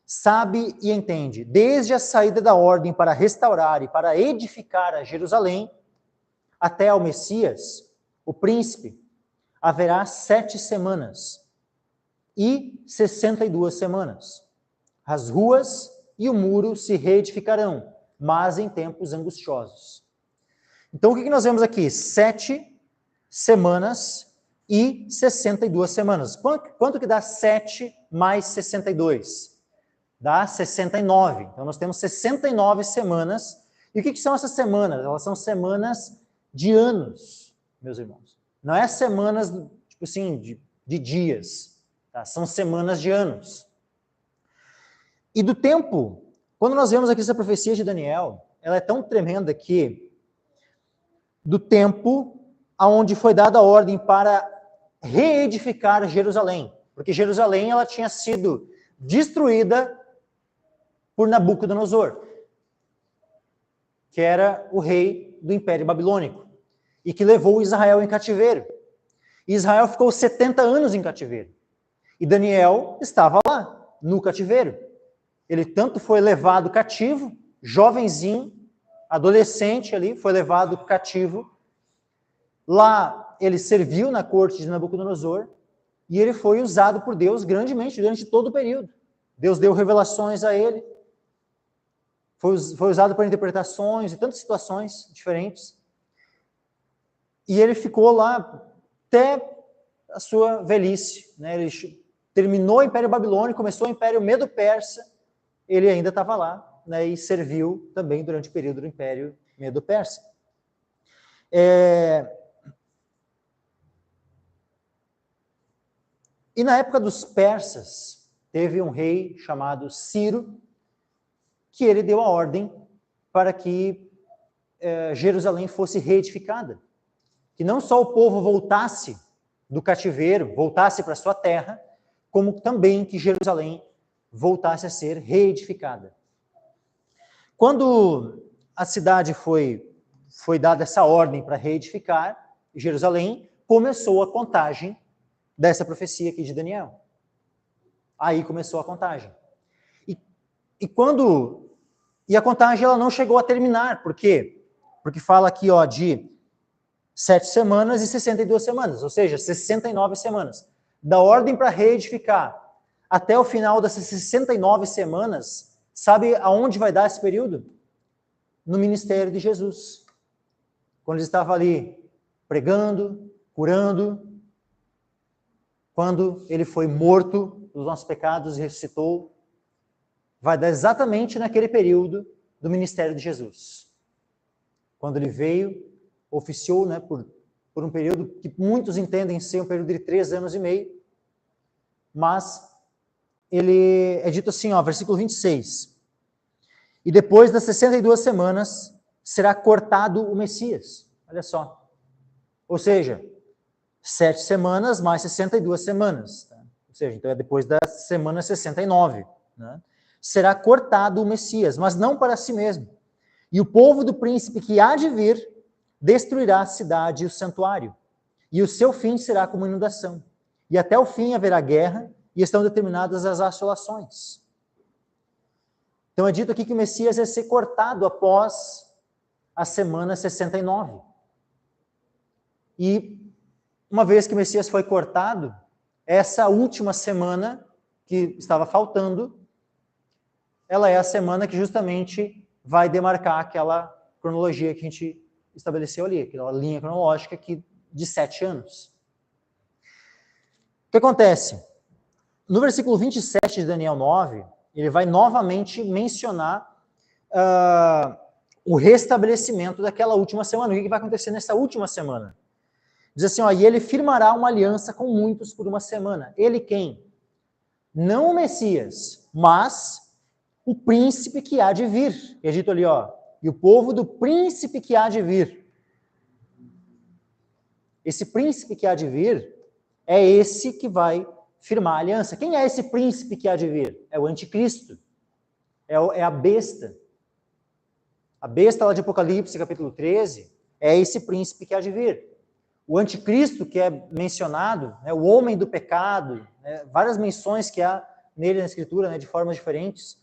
Speaker 1: Sabe e entende, desde a saída da ordem para restaurar e para edificar a Jerusalém, até ao Messias, o príncipe, haverá 7 semanas e 62 semanas. As ruas e o muro se reedificarão, mas em tempos angustiosos. Então, o que nós vemos aqui? 7 semanas e 62 semanas. Quanto que dá 7 mais 62? Dá 69. Então, nós temos 69 semanas. E o que são essas semanas? Elas são semanas de anos, meus irmãos. Não é semanas, tipo assim, de dias. Tá? São semanas de anos. E do tempo, quando nós vemos aqui essa profecia de Daniel, ela é tão tremenda que do tempo aonde foi dada a ordem para reedificar Jerusalém. Porque Jerusalém ela tinha sido destruída por Nabucodonosor, que era o rei do Império Babilônico, e que levou Israel em cativeiro. E Israel ficou 70 anos em cativeiro. E Daniel estava lá, no cativeiro. Ele tanto foi levado cativo, jovenzinho, adolescente ali, foi levado cativo. Lá ele serviu na corte de Nabucodonosor, e ele foi usado por Deus grandemente durante todo o período. Deus deu revelações a ele, foi usado para interpretações e tantas situações diferentes. E ele ficou lá até a sua velhice. Né? Ele terminou o Império Babilônico, começou o Império Medo-Persa, ele ainda estava lá, né? E serviu também durante o período do Império Medo-Persa. E na época dos persas, teve um rei chamado Ciro, que ele deu a ordem para que Jerusalém fosse reedificada. Que não só o povo voltasse do cativeiro, voltasse para sua terra, como também que Jerusalém voltasse a ser reedificada. Quando a cidade foi dada essa ordem para reedificar Jerusalém, começou a contagem dessa profecia aqui de Daniel. Aí começou a contagem. E a contagem ela não chegou a terminar. Por quê? Porque fala aqui de 7 semanas e 62 semanas, ou seja, 69 semanas. Da ordem para reedificar até o final dessas 69 semanas, sabe aonde vai dar esse período? No ministério de Jesus. Quando ele estava ali pregando, curando, quando ele foi morto dos nossos pecados e ressuscitou, vai dar exatamente naquele período do ministério de Jesus. Quando ele veio, oficiou, né, por um período que muitos entendem ser um período de 3 anos e meio, mas ele é dito assim, versículo 26. E depois das 62 semanas, será cortado o Messias. Olha só. Ou seja, 7 semanas mais 62 semanas. Tá? Ou seja, então é depois da semana 69. Né? Será cortado o Messias, mas não para si mesmo. E o povo do príncipe que há de vir destruirá a cidade e o santuário. E o seu fim será como inundação. E até o fim haverá guerra, e estão determinadas as assolações. Então é dito aqui que o Messias ia ser cortado após a semana 69. E uma vez que o Messias foi cortado, essa última semana que estava faltando, ela é a semana que justamente vai demarcar aquela cronologia que a gente estabeleceu ali, aquela linha cronológica de 7 anos. O que acontece? No versículo 27 de Daniel 9, ele vai novamente mencionar o restabelecimento daquela última semana. O que vai acontecer nessa última semana? Diz assim, e ele firmará uma aliança com muitos por uma semana. Ele quem? Não o Messias, mas o príncipe que há de vir. É dito ali, e o povo do príncipe que há de vir. Esse príncipe que há de vir é esse que vai firmar a aliança. Quem é esse príncipe que há de vir? É o anticristo. É a besta. A besta lá de Apocalipse, capítulo 13, é esse príncipe que há de vir. O anticristo que é mencionado, o homem do pecado, várias menções que há nele na Escritura, de formas diferentes,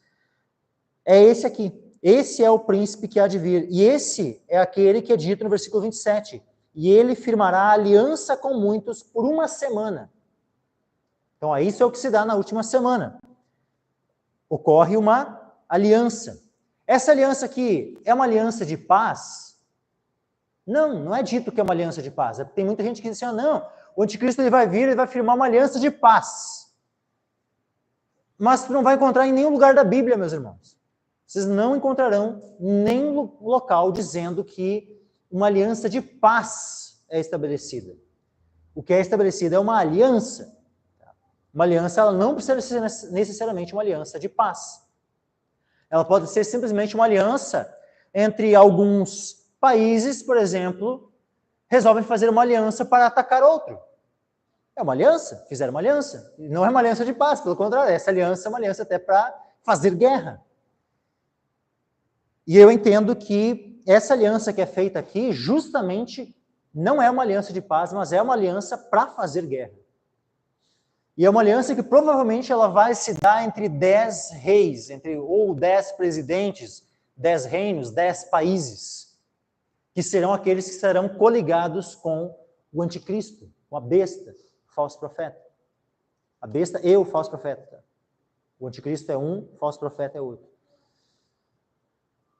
Speaker 1: é esse aqui. Esse é o príncipe que há de vir. E esse é aquele que é dito no versículo 27. E ele firmará aliança com muitos por uma semana. Então, isso é o que se dá na última semana. Ocorre uma aliança. Essa aliança aqui é uma aliança de paz? Não é dito que é uma aliança de paz. Tem muita gente que diz assim, não, o anticristo ele vai vir, ele vai firmar uma aliança de paz. Mas tu não vai encontrar em nenhum lugar da Bíblia, meus irmãos. Vocês não encontrarão nenhum local dizendo que uma aliança de paz é estabelecida. O que é estabelecido é uma aliança. Uma aliança, ela não precisa ser necessariamente uma aliança de paz. Ela pode ser simplesmente uma aliança entre alguns países, por exemplo, resolvem fazer uma aliança para atacar outro. É uma aliança, fizeram uma aliança. Não é uma aliança de paz, pelo contrário, essa aliança é uma aliança até para fazer guerra. E eu entendo que essa aliança que é feita aqui, justamente, não é uma aliança de paz, mas é uma aliança para fazer guerra. E é uma aliança que provavelmente ela vai se dar entre 10 reis, ou 10 presidentes, 10 reinos, 10 países, que serão aqueles que serão coligados com o anticristo, com a besta, o falso profeta. A besta e o falso profeta. O anticristo é um, o falso profeta é outro.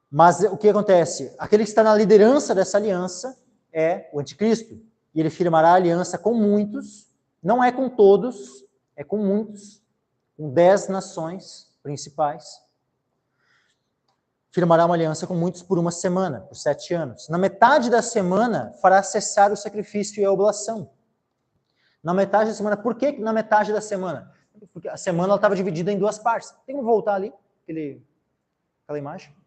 Speaker 1: Mas o que acontece? Aquele que está na liderança dessa aliança é o anticristo. E ele firmará aliança com muitos, não é com todos, é com muitos, com 10 nações principais. Firmará uma aliança com muitos por uma semana, por 7 anos. Na metade da semana, fará cessar o sacrifício e a oblação. Na metade da semana. Por que na metade da semana? Porque a semana estava dividida em 2 partes. Tem que voltar ali, aquela imagem.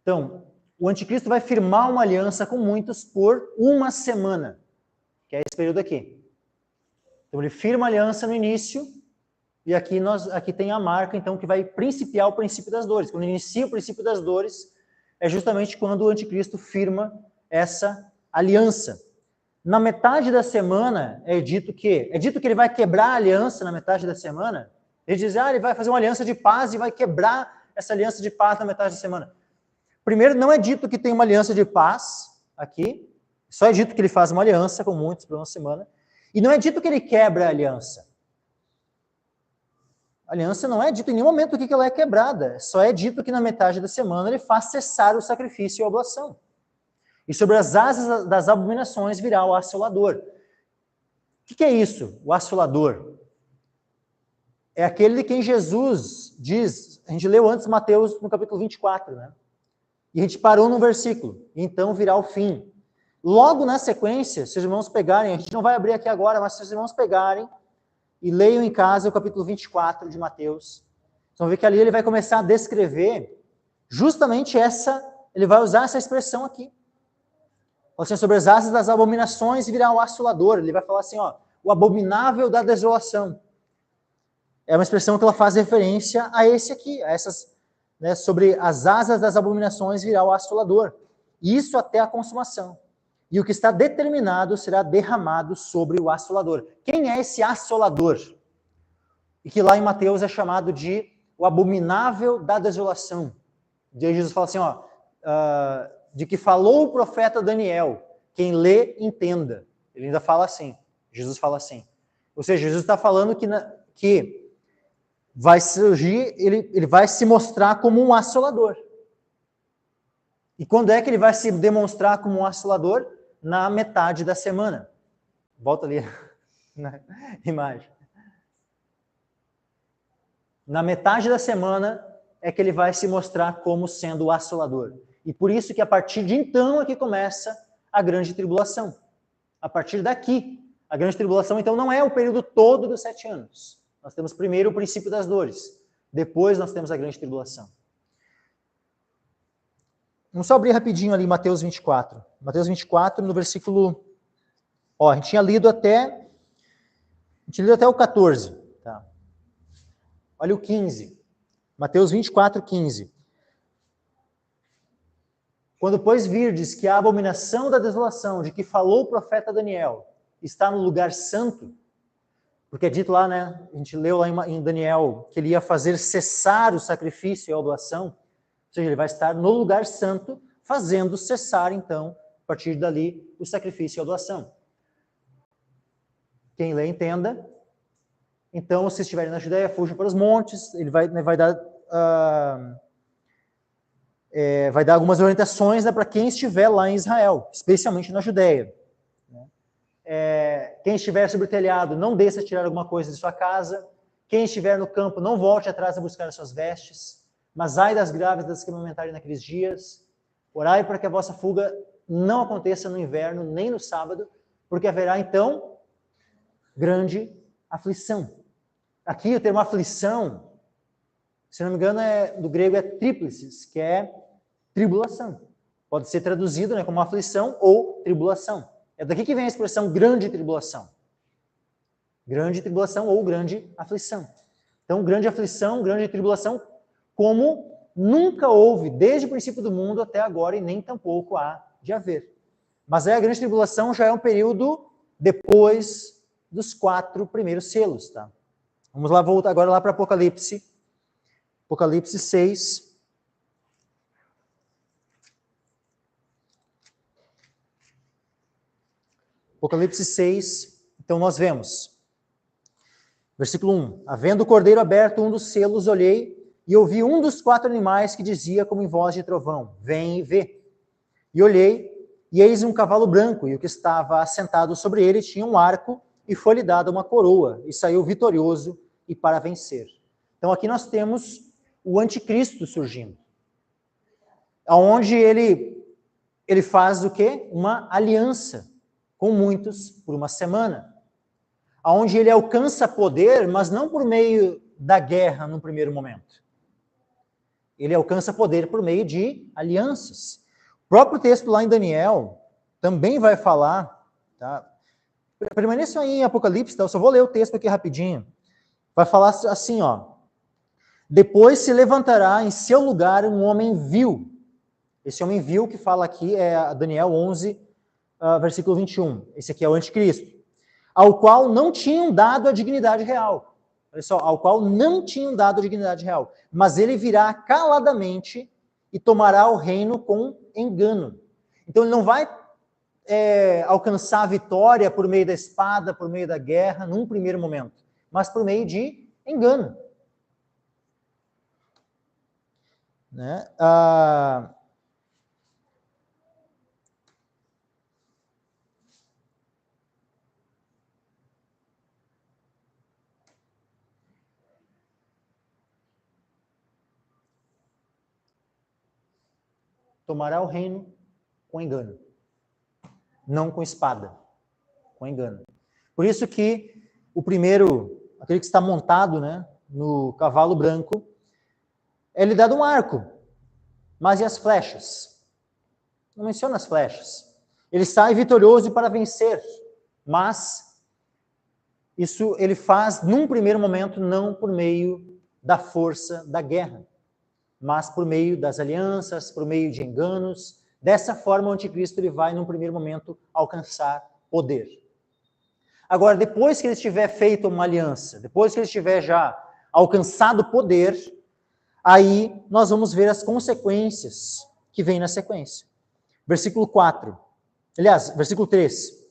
Speaker 1: Então, o anticristo vai firmar uma aliança com muitos por uma semana, que é esse período aqui. Então, ele firma a aliança no início, e aqui tem a marca, então, que vai principiar o princípio das dores. Quando inicia o princípio das dores, é justamente quando o anticristo firma essa aliança. Na metade da semana é dito que ele vai quebrar a aliança na metade da semana. Ele diz, ele vai fazer uma aliança de paz e vai quebrar essa aliança de paz na metade da semana. Primeiro, não é dito que tem uma aliança de paz aqui, só é dito que ele faz uma aliança com muitos por uma semana, e não é dito que ele quebra a aliança. A aliança não é dito em nenhum momento que ela é quebrada, só é dito que na metade da semana ele faz cessar o sacrifício e a oblação. E sobre as asas das abominações virá o assolador. O que é isso, o assolador? É aquele de quem Jesus diz, a gente leu antes Mateus no capítulo 24, né? E a gente parou no versículo, então virá o fim. Logo na sequência, se os irmãos pegarem, a gente não vai abrir aqui agora, mas se os irmãos pegarem e leiam em casa o capítulo 24 de Mateus, vocês vão ver que ali ele vai começar a descrever justamente ele vai usar essa expressão aqui. Assim, sobre as asas das abominações virá o assolador. Ele vai falar assim, o abominável da desolação. É uma expressão que ela faz referência a esse aqui, a essas, né, sobre as asas das abominações virá o assolador. Isso até a consumação. E o que está determinado será derramado sobre o assolador. Quem é esse assolador? E que lá em Mateus é chamado de o abominável da desolação. E aí Jesus fala assim, de que falou o profeta Daniel, quem lê, entenda. Ele ainda fala assim, Jesus fala assim. Ou seja, Jesus está falando que vai surgir, ele vai se mostrar como um assolador. E quando é que ele vai se demonstrar como um assolador? Na metade da semana. Volta ali na imagem. Na metade da semana é que ele vai se mostrar como sendo o assolador. E por isso que a partir de então é que começa a grande tribulação. A partir daqui, a grande tribulação, então, não é o período todo dos 7 anos. Nós temos primeiro o princípio das dores. Depois nós temos a grande tribulação. Vamos só abrir rapidinho ali Mateus 24. Mateus 24, no versículo... a gente tinha lido até o 14. Tá? Olha o 15. Mateus 24, 15. Quando, pois, virdes que a abominação da desolação, de que falou o profeta Daniel, está no lugar santo, porque é dito lá, né, a gente leu lá em Daniel, que ele ia fazer cessar o sacrifício e a oblação, ou seja, ele vai estar no lugar santo, fazendo cessar, então, a partir dali, o sacrifício e a oblação. Quem lê, entenda. Então, se estiverem na Judéia, fujam para os montes, ele vai dar... vai dar algumas orientações, né, para quem estiver lá em Israel, especialmente na Judéia. Quem estiver sobre o telhado, não desça tirar alguma coisa de sua casa. Quem estiver no campo, não volte atrás a buscar as suas vestes. Mas ai das grávidas que amamentarem naqueles dias. Orai para que a vossa fuga não aconteça no inverno, nem no sábado, porque haverá, então, grande aflição. Aqui o termo aflição, se não me engano, do grego é tríplices, que é tribulação. Pode ser traduzido, né, como aflição ou tribulação. É daqui que vem a expressão grande tribulação. Grande tribulação ou grande aflição. Então, grande aflição, grande tribulação, como nunca houve desde o princípio do mundo até agora e nem tampouco há de haver. Mas a grande tribulação já é um período depois dos 4 primeiros selos. Tá? Vamos lá, voltar agora lá para Apocalipse. Apocalipse 6. Apocalipse 6, então nós vemos, versículo 1, havendo o cordeiro aberto um dos selos, olhei e ouvi um dos 4 animais que dizia como em voz de trovão, vem e vê. E olhei, e eis um cavalo branco, e o que estava assentado sobre ele tinha um arco, e foi-lhe dada uma coroa, e saiu vitorioso e para vencer. Então aqui nós temos o anticristo surgindo, onde ele faz o quê? Uma aliança com muitos por uma semana, onde ele alcança poder, mas não por meio da guerra no primeiro momento. Ele alcança poder por meio de alianças. O próprio texto lá em Daniel também vai falar, tá? Permaneçam aí em Apocalipse, tá? Eu só vou ler o texto aqui rapidinho. Vai falar assim, depois se levantará em seu lugar um homem vil. Esse homem vil que fala aqui é Daniel 11, versículo 21. Esse aqui é o anticristo. Ao qual não tinham dado a dignidade real. Olha só, ao qual não tinham dado a dignidade real. Mas ele virá caladamente e tomará o reino com engano. Então ele não vai alcançar a vitória por meio da espada, por meio da guerra, num primeiro momento, mas por meio de engano. Né? Tomará o reino com engano. Não com espada, com engano. Por isso que o primeiro, aquele que está montado, né, no cavalo branco, é-lhe dado um arco. Mas e as flechas? Não menciona as flechas. Ele sai vitorioso para vencer, mas isso ele faz num primeiro momento não por meio da força da guerra, mas por meio das alianças, por meio de enganos. Dessa forma, o anticristo ele vai, num primeiro momento, alcançar poder. Agora, depois que ele tiver feito uma aliança, depois que ele tiver já alcançado poder, aí nós vamos ver as consequências que vêm na sequência. Versículo 4. Aliás, versículo 3.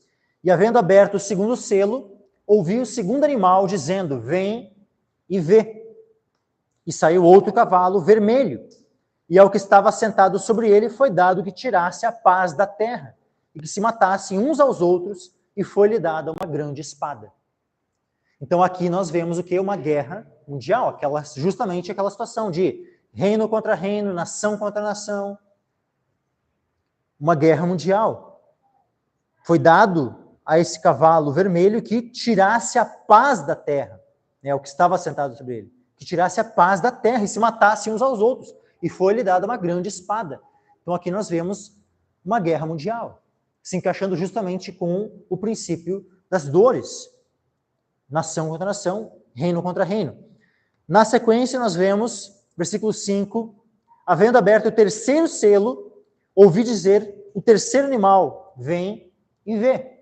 Speaker 1: E havendo aberto o segundo selo, ouvi o segundo animal dizendo, vem e vê. E saiu outro cavalo vermelho, e ao que estava sentado sobre ele foi dado que tirasse a paz da terra, e que se matassem uns aos outros, e foi-lhe dada uma grande espada. Então aqui nós vemos o que? Uma guerra mundial, justamente aquela situação de reino contra reino, nação contra nação. Uma guerra mundial. Foi dado a esse cavalo vermelho que tirasse a paz da terra, né, o que estava sentado sobre ele, que tirasse a paz da terra e se matassem uns aos outros. E foi-lhe dada uma grande espada. Então aqui nós vemos uma guerra mundial, se encaixando justamente com o princípio das dores. Nação contra nação, reino contra reino. Na sequência nós vemos, versículo 5, havendo aberto o terceiro selo, ouvi dizer, o terceiro animal, vem e vê.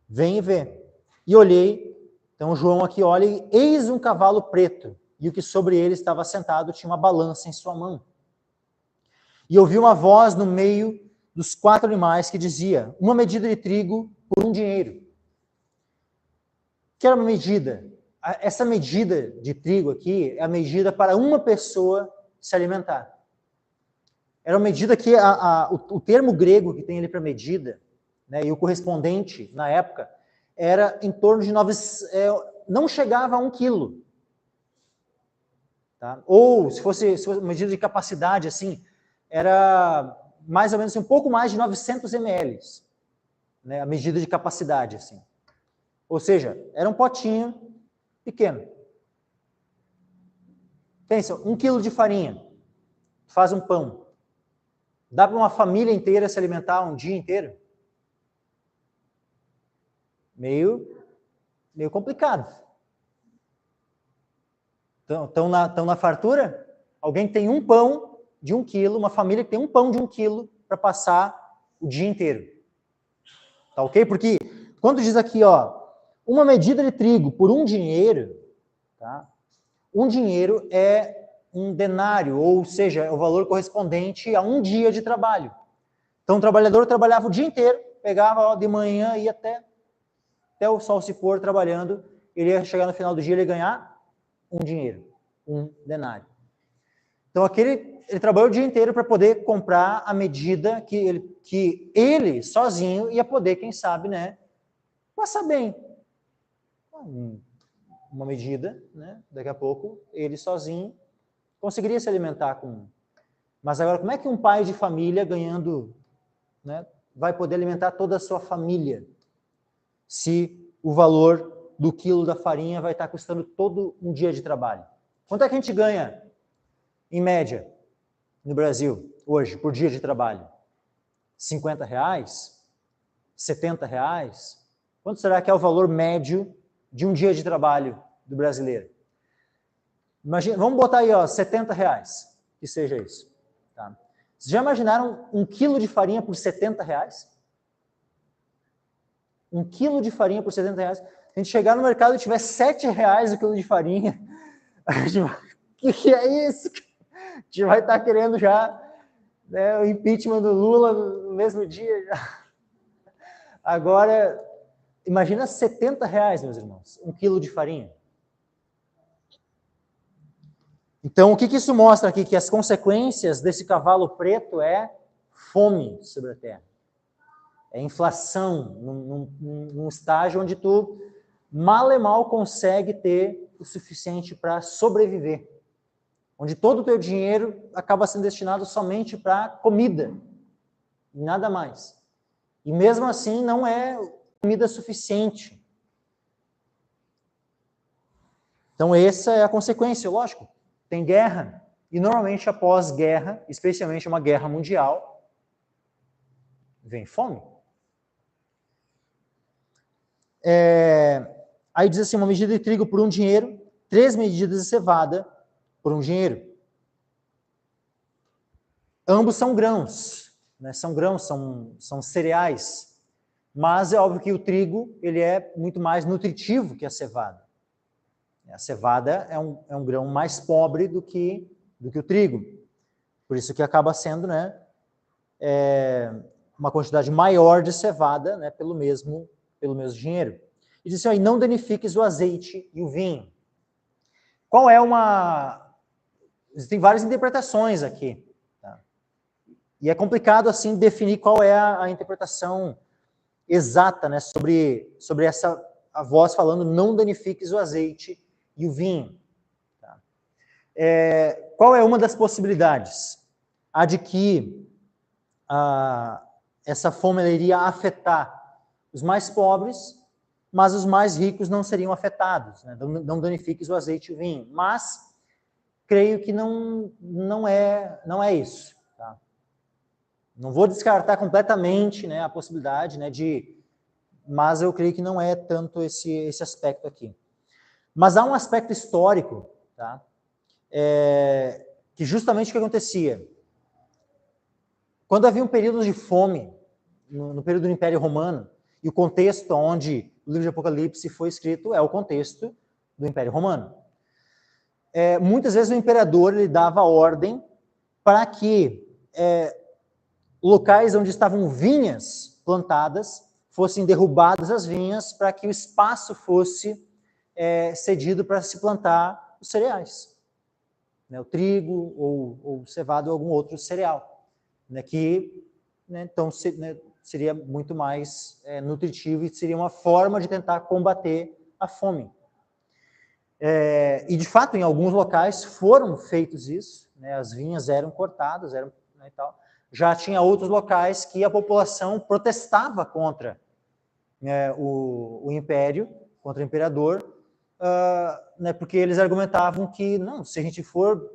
Speaker 1: Vem e vê. E olhei, então João aqui olha, e eis um cavalo preto, e o que sobre ele estava sentado tinha uma balança em sua mão. E ouvi uma voz no meio dos 4 animais que dizia, uma medida de trigo por um dinheiro. Que era uma medida? Essa medida de trigo aqui é a medida para uma pessoa se alimentar. Era uma medida que o termo grego que tem ali para medida, né, e o correspondente na época, era em torno de não chegava a 1 quilo. Tá? Ou, se fosse uma medida de capacidade, assim, era mais ou menos assim, um pouco mais de 900 ml, né, a medida de capacidade, assim. Ou seja, era um potinho pequeno. Pensa, 1 quilo de farinha, faz um pão. Dá para uma família inteira se alimentar um dia inteiro? Meio complicado. Estão na fartura? Alguém tem um pão de 1 quilo, uma família que tem um pão de 1 quilo para passar o dia inteiro. Tá ok? Porque quando diz aqui, ó, uma medida de trigo por 1 dinheiro, tá? 1 dinheiro é 1 denário, ou seja, é o valor correspondente a 1 dia de trabalho. Então o trabalhador trabalhava o dia inteiro, pegava de manhã e ia até o sol se pôr trabalhando, ele ia chegar no final do dia e ia ganhar 1 dinheiro, 1 denário. Então ele trabalhou o dia inteiro para poder comprar a medida que ele sozinho ia poder, quem sabe, né, passar bem. Uma medida, né, daqui a pouco ele sozinho conseguiria se alimentar com. Mas agora, como é que um pai de família ganhando, né, vai poder alimentar toda a sua família se o valor do quilo da farinha vai estar custando todo um dia de trabalho? Quanto é que a gente ganha, em média, no Brasil, hoje, por dia de trabalho? R$50? R$70? Quanto será que é o valor médio de um dia de trabalho do brasileiro? Imagina, vamos botar aí, ó, R$70, que seja isso. Tá? Vocês já imaginaram 1 quilo de farinha por R$70? 1 quilo de farinha por R$70. A gente chegar no mercado e tiver R$7 o quilo de farinha, a gente vai, que é isso? A gente vai estar querendo já, né, o impeachment do Lula no mesmo dia. Já. Agora, imagina R$70, meus irmãos, 1 quilo de farinha. Então, o que isso mostra aqui? Que as consequências desse cavalo preto é fome sobre a terra. É inflação, num estágio onde tu mal e mal consegue ter o suficiente para sobreviver. Onde todo o teu dinheiro acaba sendo destinado somente para comida, nada mais. E mesmo assim não é comida suficiente. Então essa é a consequência, lógico. Tem guerra, e normalmente após guerra, especialmente uma guerra mundial, vem fome. Aí diz assim, uma medida de trigo por 1 dinheiro, 3 medidas de cevada por 1 dinheiro. Ambos são grãos, né? São grãos, são cereais, mas é óbvio que o trigo ele é muito mais nutritivo que a cevada. A cevada é um grão mais pobre do que o trigo, por isso que acaba sendo, né, uma quantidade maior de cevada, né, pelo mesmo dinheiro. E diz assim, ó, e não danifiques o azeite e o vinho. Qual é Existem várias interpretações aqui. Tá? E é complicado, assim, definir qual é a interpretação exata, né, sobre a voz falando não danifiques o azeite e o vinho. Tá? Qual é uma das possibilidades? A de que essa fome iria afetar os mais pobres, mas os mais ricos não seriam afetados, né? Não danifiques o azeite e o vinho. Mas creio que não é isso. Tá? Não vou descartar completamente, né, a possibilidade, né, mas eu creio que não é tanto esse aspecto aqui. Mas há um aspecto histórico, tá? Que justamente o que acontecia? Quando havia um período de fome, no período do Império Romano, e o contexto onde o livro de Apocalipse foi escrito é o contexto do Império Romano. Muitas vezes o imperador ele dava ordem para que locais onde estavam vinhas plantadas fossem derrubadas as vinhas para que o espaço fosse cedido para se plantar os cereais, né, o trigo ou cevada ou algum outro cereal, né, que, né, então seria muito mais nutritivo e seria uma forma de tentar combater a fome. E de fato, em alguns locais foram feitos isso, né, as vinhas eram cortadas, né, e tal. Já tinha outros locais que a população protestava contra o império, contra o imperador, né, porque eles argumentavam que, não, se a gente for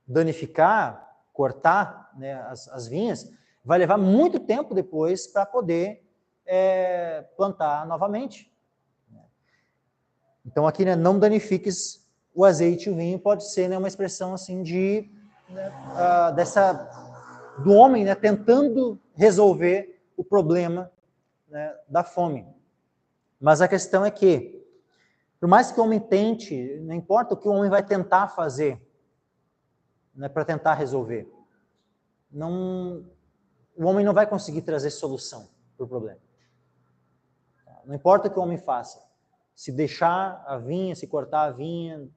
Speaker 1: danificar, cortar, né, as vinhas, vai levar muito tempo depois para poder plantar novamente. Então aqui, né, não danifiques o azeite e o vinho pode ser, né, uma expressão assim de, né, do homem, né, tentando resolver o problema, né, da fome. Mas a questão é que, por mais que o homem tente, não importa o que o homem vai tentar fazer, né, para tentar resolver, o homem não vai conseguir trazer solução para o problema. Não importa o que o homem faça, se deixar a vinha, se cortar a vinha,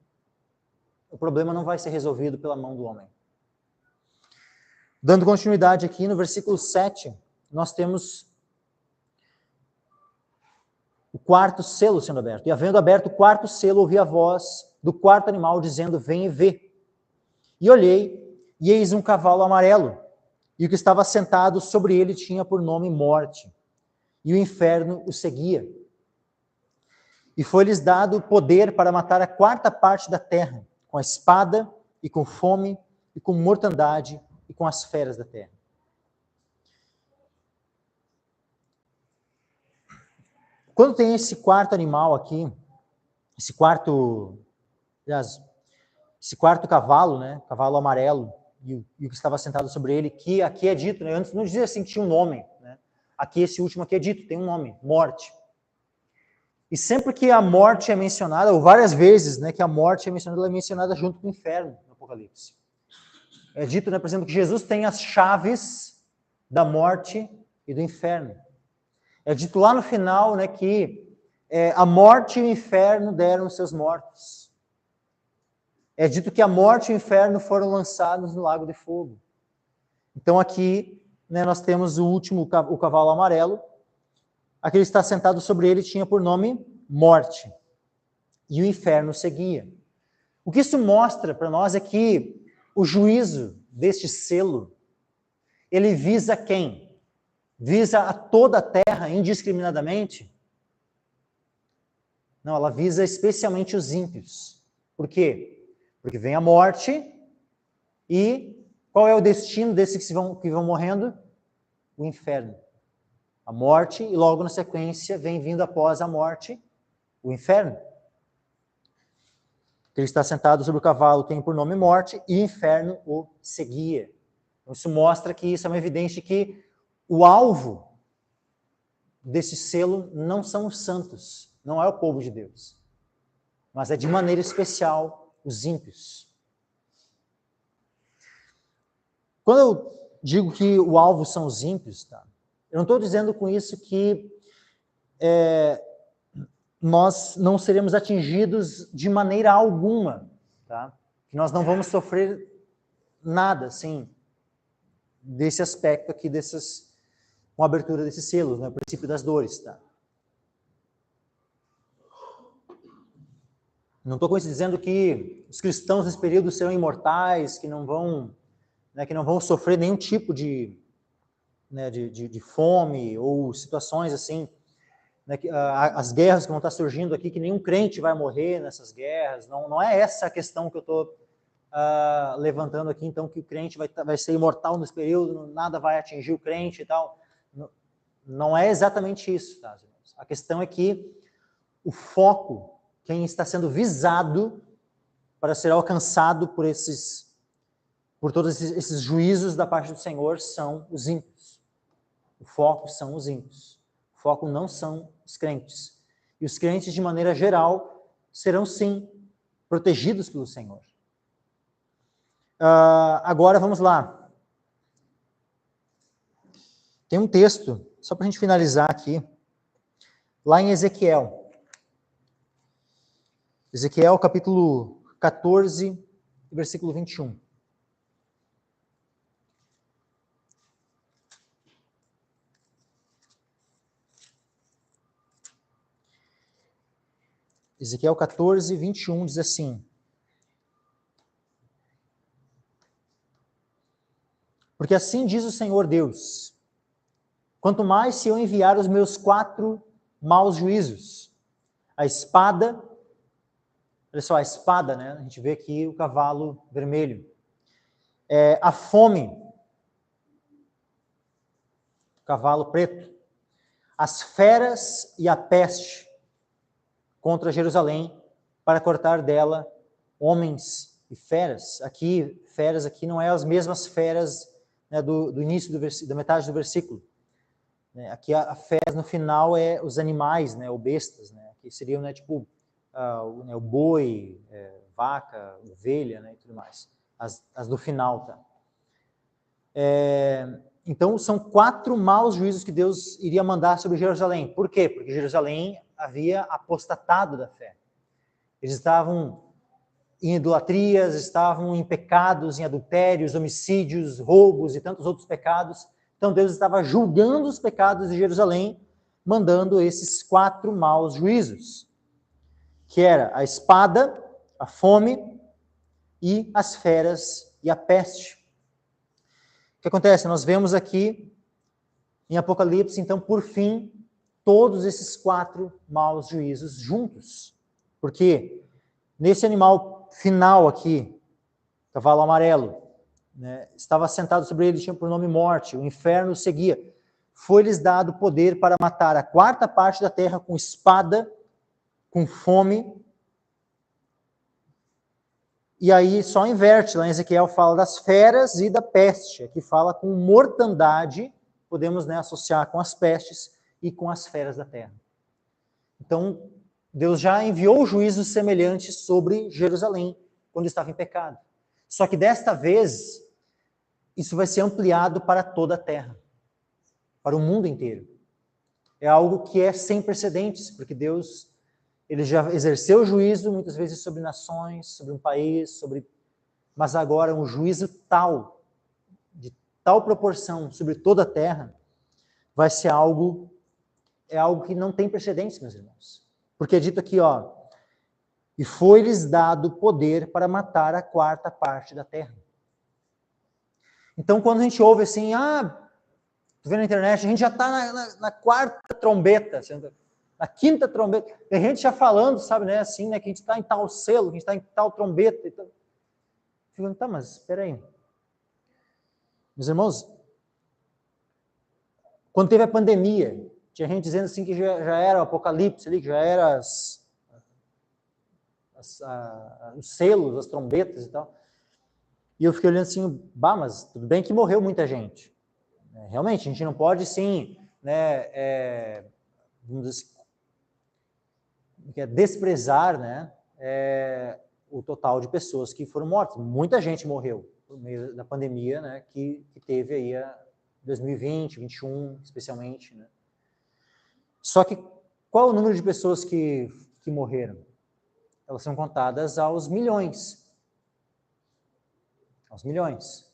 Speaker 1: o problema não vai ser resolvido pela mão do homem. Dando continuidade aqui, no versículo 7, nós temos o 4º selo sendo aberto. E havendo aberto o 4º selo, ouvi a voz do 4º animal dizendo, vem e vê. E olhei, e eis um cavalo amarelo, e o que estava sentado sobre ele tinha por nome Morte, e o inferno o seguia. E foi-lhes dado poder para matar a 4ª parte da terra, com a espada, e com fome, e com mortandade, e com as feras da terra. Quando tem esse 4º animal aqui, esse 4º cavalo, né, cavalo amarelo, e o que estava sentado sobre ele, que aqui é dito, né? Antes não dizia assim que tinha um nome, né? Aqui, esse último aqui é dito, tem um nome, morte. E sempre que a morte é mencionada, ou várias vezes, né, que a morte é mencionada, ela é mencionada junto com o inferno no Apocalipse. É dito, né, por exemplo, que Jesus tem as chaves da morte e do inferno. É dito lá no final, né, que a morte e o inferno deram os seus mortos. É dito que a morte e o inferno foram lançados no lago de fogo. Então aqui, né, nós temos o cavalo amarelo. Aquele que está sentado sobre ele tinha por nome morte. E o inferno seguia. O que isso mostra para nós é que o juízo deste selo, ele visa quem? Visa a toda a terra indiscriminadamente? Não, ela visa especialmente os ímpios. Por quê? Porque vem a morte e qual é o destino desses que vão morrendo? O inferno. A morte e logo na sequência vem vindo após a morte o inferno. Ele está sentado sobre o cavalo, tem por nome morte, e o inferno o seguia. Então, isso mostra que isso é uma evidência de que o alvo desse selo não são os santos, não é o povo de Deus, mas é de maneira especial os ímpios. Quando eu digo que o alvo são os ímpios, tá? Eu não estou dizendo com isso que nós não seremos atingidos de maneira alguma, tá? Que nós não vamos sofrer nada, assim, desse aspecto aqui, com a abertura desses selos, né? O princípio das dores, tá? Não estou com isso dizendo que os cristãos nesse período serão imortais, que não vão sofrer nenhum tipo de fome ou situações assim, né, as guerras que vão estar surgindo aqui, que nenhum crente vai morrer nessas guerras. Não é essa a questão que eu estou levantando aqui, então, que o crente vai ser imortal nesse período, nada vai atingir o crente e tal. Não é exatamente isso, tá, irmãos? A questão é que o foco, quem está sendo visado para ser alcançado por todos esses juízos da parte do Senhor são os ímpios. O foco são os ímpios. O foco não são os crentes. E os crentes, de maneira geral, serão, sim, protegidos pelo Senhor. Agora, vamos lá. Tem um texto, só para a gente finalizar aqui, lá em Ezequiel. Ezequiel, capítulo 14, versículo 21. Ezequiel 14, 21 diz assim: porque assim diz o Senhor Deus, quanto mais se eu enviar os meus 4 maus juízos, a espada, olha só, a espada, né? A gente vê aqui o cavalo vermelho, a fome, o cavalo preto, as feras e a peste contra Jerusalém, para cortar dela homens e feras. Aqui, feras aqui não é as mesmas feras, né, do início da metade do versículo. Aqui a feras no final é os animais, né, ou bestas, né, que seriam, né, tipo o boi, vaca, ovelha, né, e tudo mais. As do final, tá? Então, são 4 maus juízos que Deus iria mandar sobre Jerusalém. Por quê? Porque Jerusalém havia apostatado da fé. Eles estavam em idolatrias, estavam em pecados, em adultérios, homicídios, roubos e tantos outros pecados. Então, Deus estava julgando os pecados de Jerusalém, mandando esses 4 maus juízos, que era a espada, a fome e as feras e a peste. O que acontece? Nós vemos aqui em Apocalipse, então, por fim, todos esses 4 maus juízos juntos. Porque nesse animal final aqui, cavalo amarelo, né, estava sentado sobre ele, tinha por nome morte, o inferno o seguia. Foi-lhes dado poder para matar a 4ª parte da terra com espada, com fome E aí só inverte, lá em Ezequiel fala das feras e da peste, aqui fala com mortandade, podemos, né, associar com as pestes e com as feras da terra. Então, Deus já enviou juízos semelhantes sobre Jerusalém, quando estava em pecado. Só que desta vez, isso vai ser ampliado para toda a terra, para o mundo inteiro. É algo que é sem precedentes, porque Deus, ele já exerceu juízo muitas vezes sobre nações, sobre um país, mas agora um juízo tal, de tal proporção sobre toda a terra, vai ser algo que não tem precedentes, meus irmãos. Porque é dito aqui, ó, e foi-lhes dado poder para matar a quarta parte da terra. Então, quando a gente ouve assim, tu vê na internet, a gente já está na quarta trombeta, na quinta trombeta, tem gente já falando, sabe, né, assim, né, que a gente está em tal selo, que a gente está em tal trombeta. Então, ficando, tá, mas espera aí. Meus irmãos, quando teve a pandemia, tinha gente dizendo assim que já era o apocalipse ali, que já era os selos, as trombetas e tal. E eu fiquei olhando assim, mas tudo bem que morreu muita gente. Realmente, a gente não pode, sim, né, desprezar, né, o total de pessoas que foram mortas. Muita gente morreu no meio da pandemia, né, que teve aí 2020, 2021, especialmente, né. Só que qual o número de pessoas que morreram? Elas são contadas aos milhões. Aos milhões.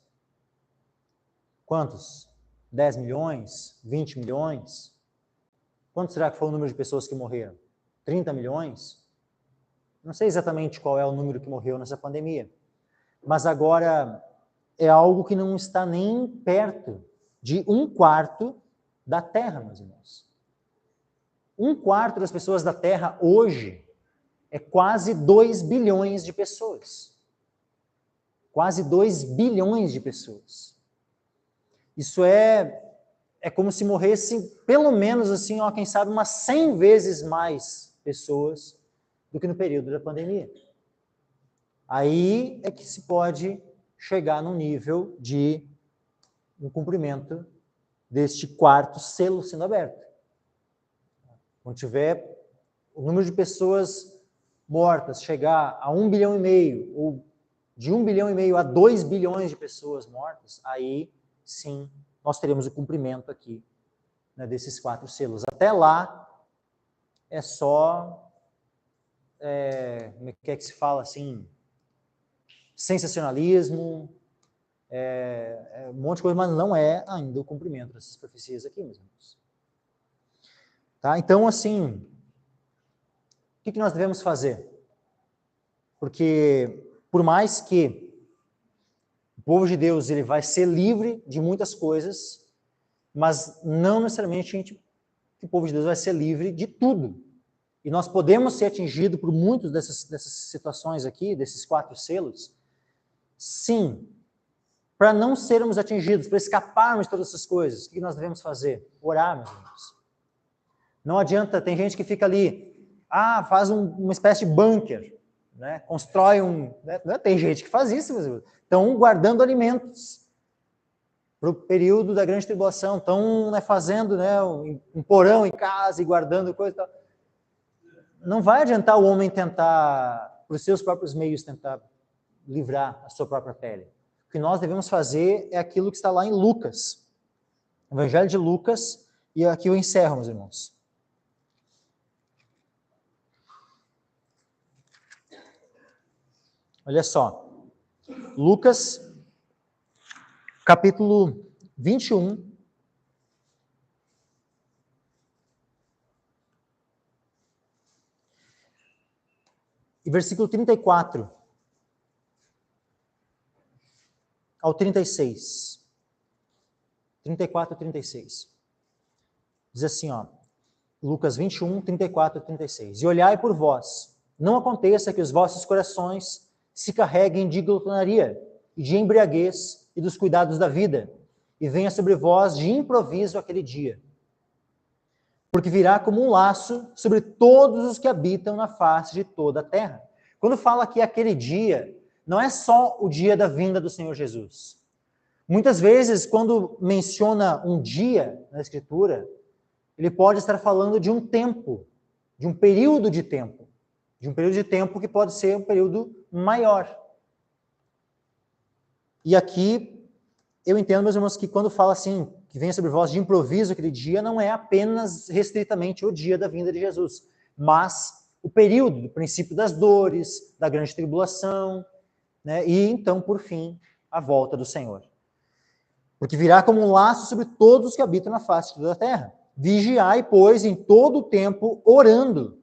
Speaker 1: Quantos? 10 milhões? 20 milhões? Quanto será que foi o número de pessoas que morreram? 30 milhões? Não sei exatamente qual é o número que morreu nessa pandemia. Mas agora é algo que não está nem perto de 1/4 da Terra, meus irmãos. 1/4 das pessoas da Terra hoje é quase 2 bilhões de pessoas. Quase 2 bilhões de pessoas. Isso é como se morresse pelo menos assim, ó, quem sabe umas 100 vezes mais pessoas do que no período da pandemia. Aí é que se pode chegar no nível de um cumprimento deste quarto selo sendo aberto. Quando tiver o número de pessoas mortas chegar a 1,5 bilhão, ou de 1,5 bilhão a 2 bilhões de pessoas mortas, aí sim nós teremos o cumprimento aqui, né, desses 4 selos. Até lá é só, como é que se fala assim, sensacionalismo, um monte de coisa, mas não é ainda o cumprimento dessas profecias aqui, meus irmãos. Tá? Então, assim, o que nós devemos fazer? Porque, por mais que o povo de Deus ele vai ser livre de muitas coisas, mas não necessariamente o povo de Deus vai ser livre de tudo. E nós podemos ser atingidos por muitas dessas situações aqui, desses 4 selos, sim. Para não sermos atingidos, para escaparmos de todas essas coisas, o que nós devemos fazer? Orar, meus irmãos. Não adianta, tem gente que fica ali, faz uma espécie de bunker, né? Constrói né? Tem gente que faz isso, meus irmãos. Estão guardando alimentos para o período da grande tribulação, estão, né, fazendo, né, um porão em casa e guardando coisa e tal. Não vai adiantar o homem tentar, por seus próprios meios, tentar livrar a sua própria pele. O que nós devemos fazer é aquilo que está lá em Lucas, Evangelho de Lucas, e aqui eu encerro, meus irmãos. Olha só, Lucas, capítulo 21, e versículo 34 ao 36. 34 a 36. Diz assim, ó, Lucas 21, 34 a 36. E olhai por vós, não aconteça que os vossos corações se carreguem de glutonaria e de embriaguez e dos cuidados da vida, e venha sobre vós de improviso aquele dia. Porque virá como um laço sobre todos os que habitam na face de toda a terra. Quando fala aqui aquele dia, não é só o dia da vinda do Senhor Jesus. Muitas vezes, quando menciona um dia na Escritura, ele pode estar falando de um tempo, de um período de tempo. De um período de tempo que pode ser um período maior. E aqui, eu entendo, meus irmãos, que quando fala assim, que vem sobre vós de improviso aquele dia, não é apenas restritamente o dia da vinda de Jesus, mas o período do princípio das dores, da grande tribulação, né? E então, por fim, a volta do Senhor. Porque virá como um laço sobre todos os que habitam na face da terra. Vigiai, pois, em todo o tempo, orando,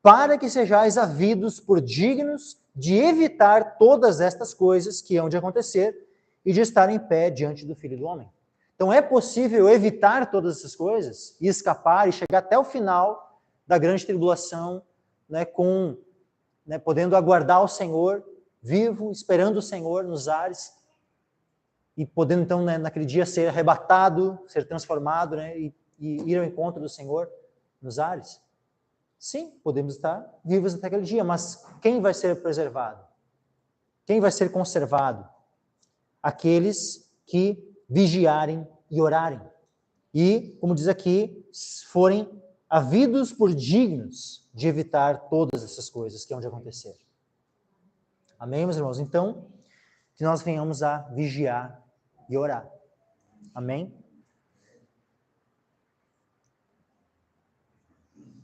Speaker 1: para que sejais havidos por dignos de evitar todas estas coisas que hão de acontecer e de estar em pé diante do Filho do Homem. Então é possível evitar todas essas coisas e escapar e chegar até o final da grande tribulação, né, podendo aguardar o Senhor vivo, esperando o Senhor nos ares, e podendo então, né, naquele dia ser arrebatado, ser transformado, né, e ir ao encontro do Senhor nos ares. Sim, podemos estar vivos até aquele dia, mas quem vai ser preservado? Quem vai ser conservado? Aqueles que vigiarem e orarem. E, como diz aqui, forem havidos por dignos de evitar todas essas coisas que hão de acontecer. Amém, meus irmãos? Então, que nós venhamos a vigiar e orar. Amém?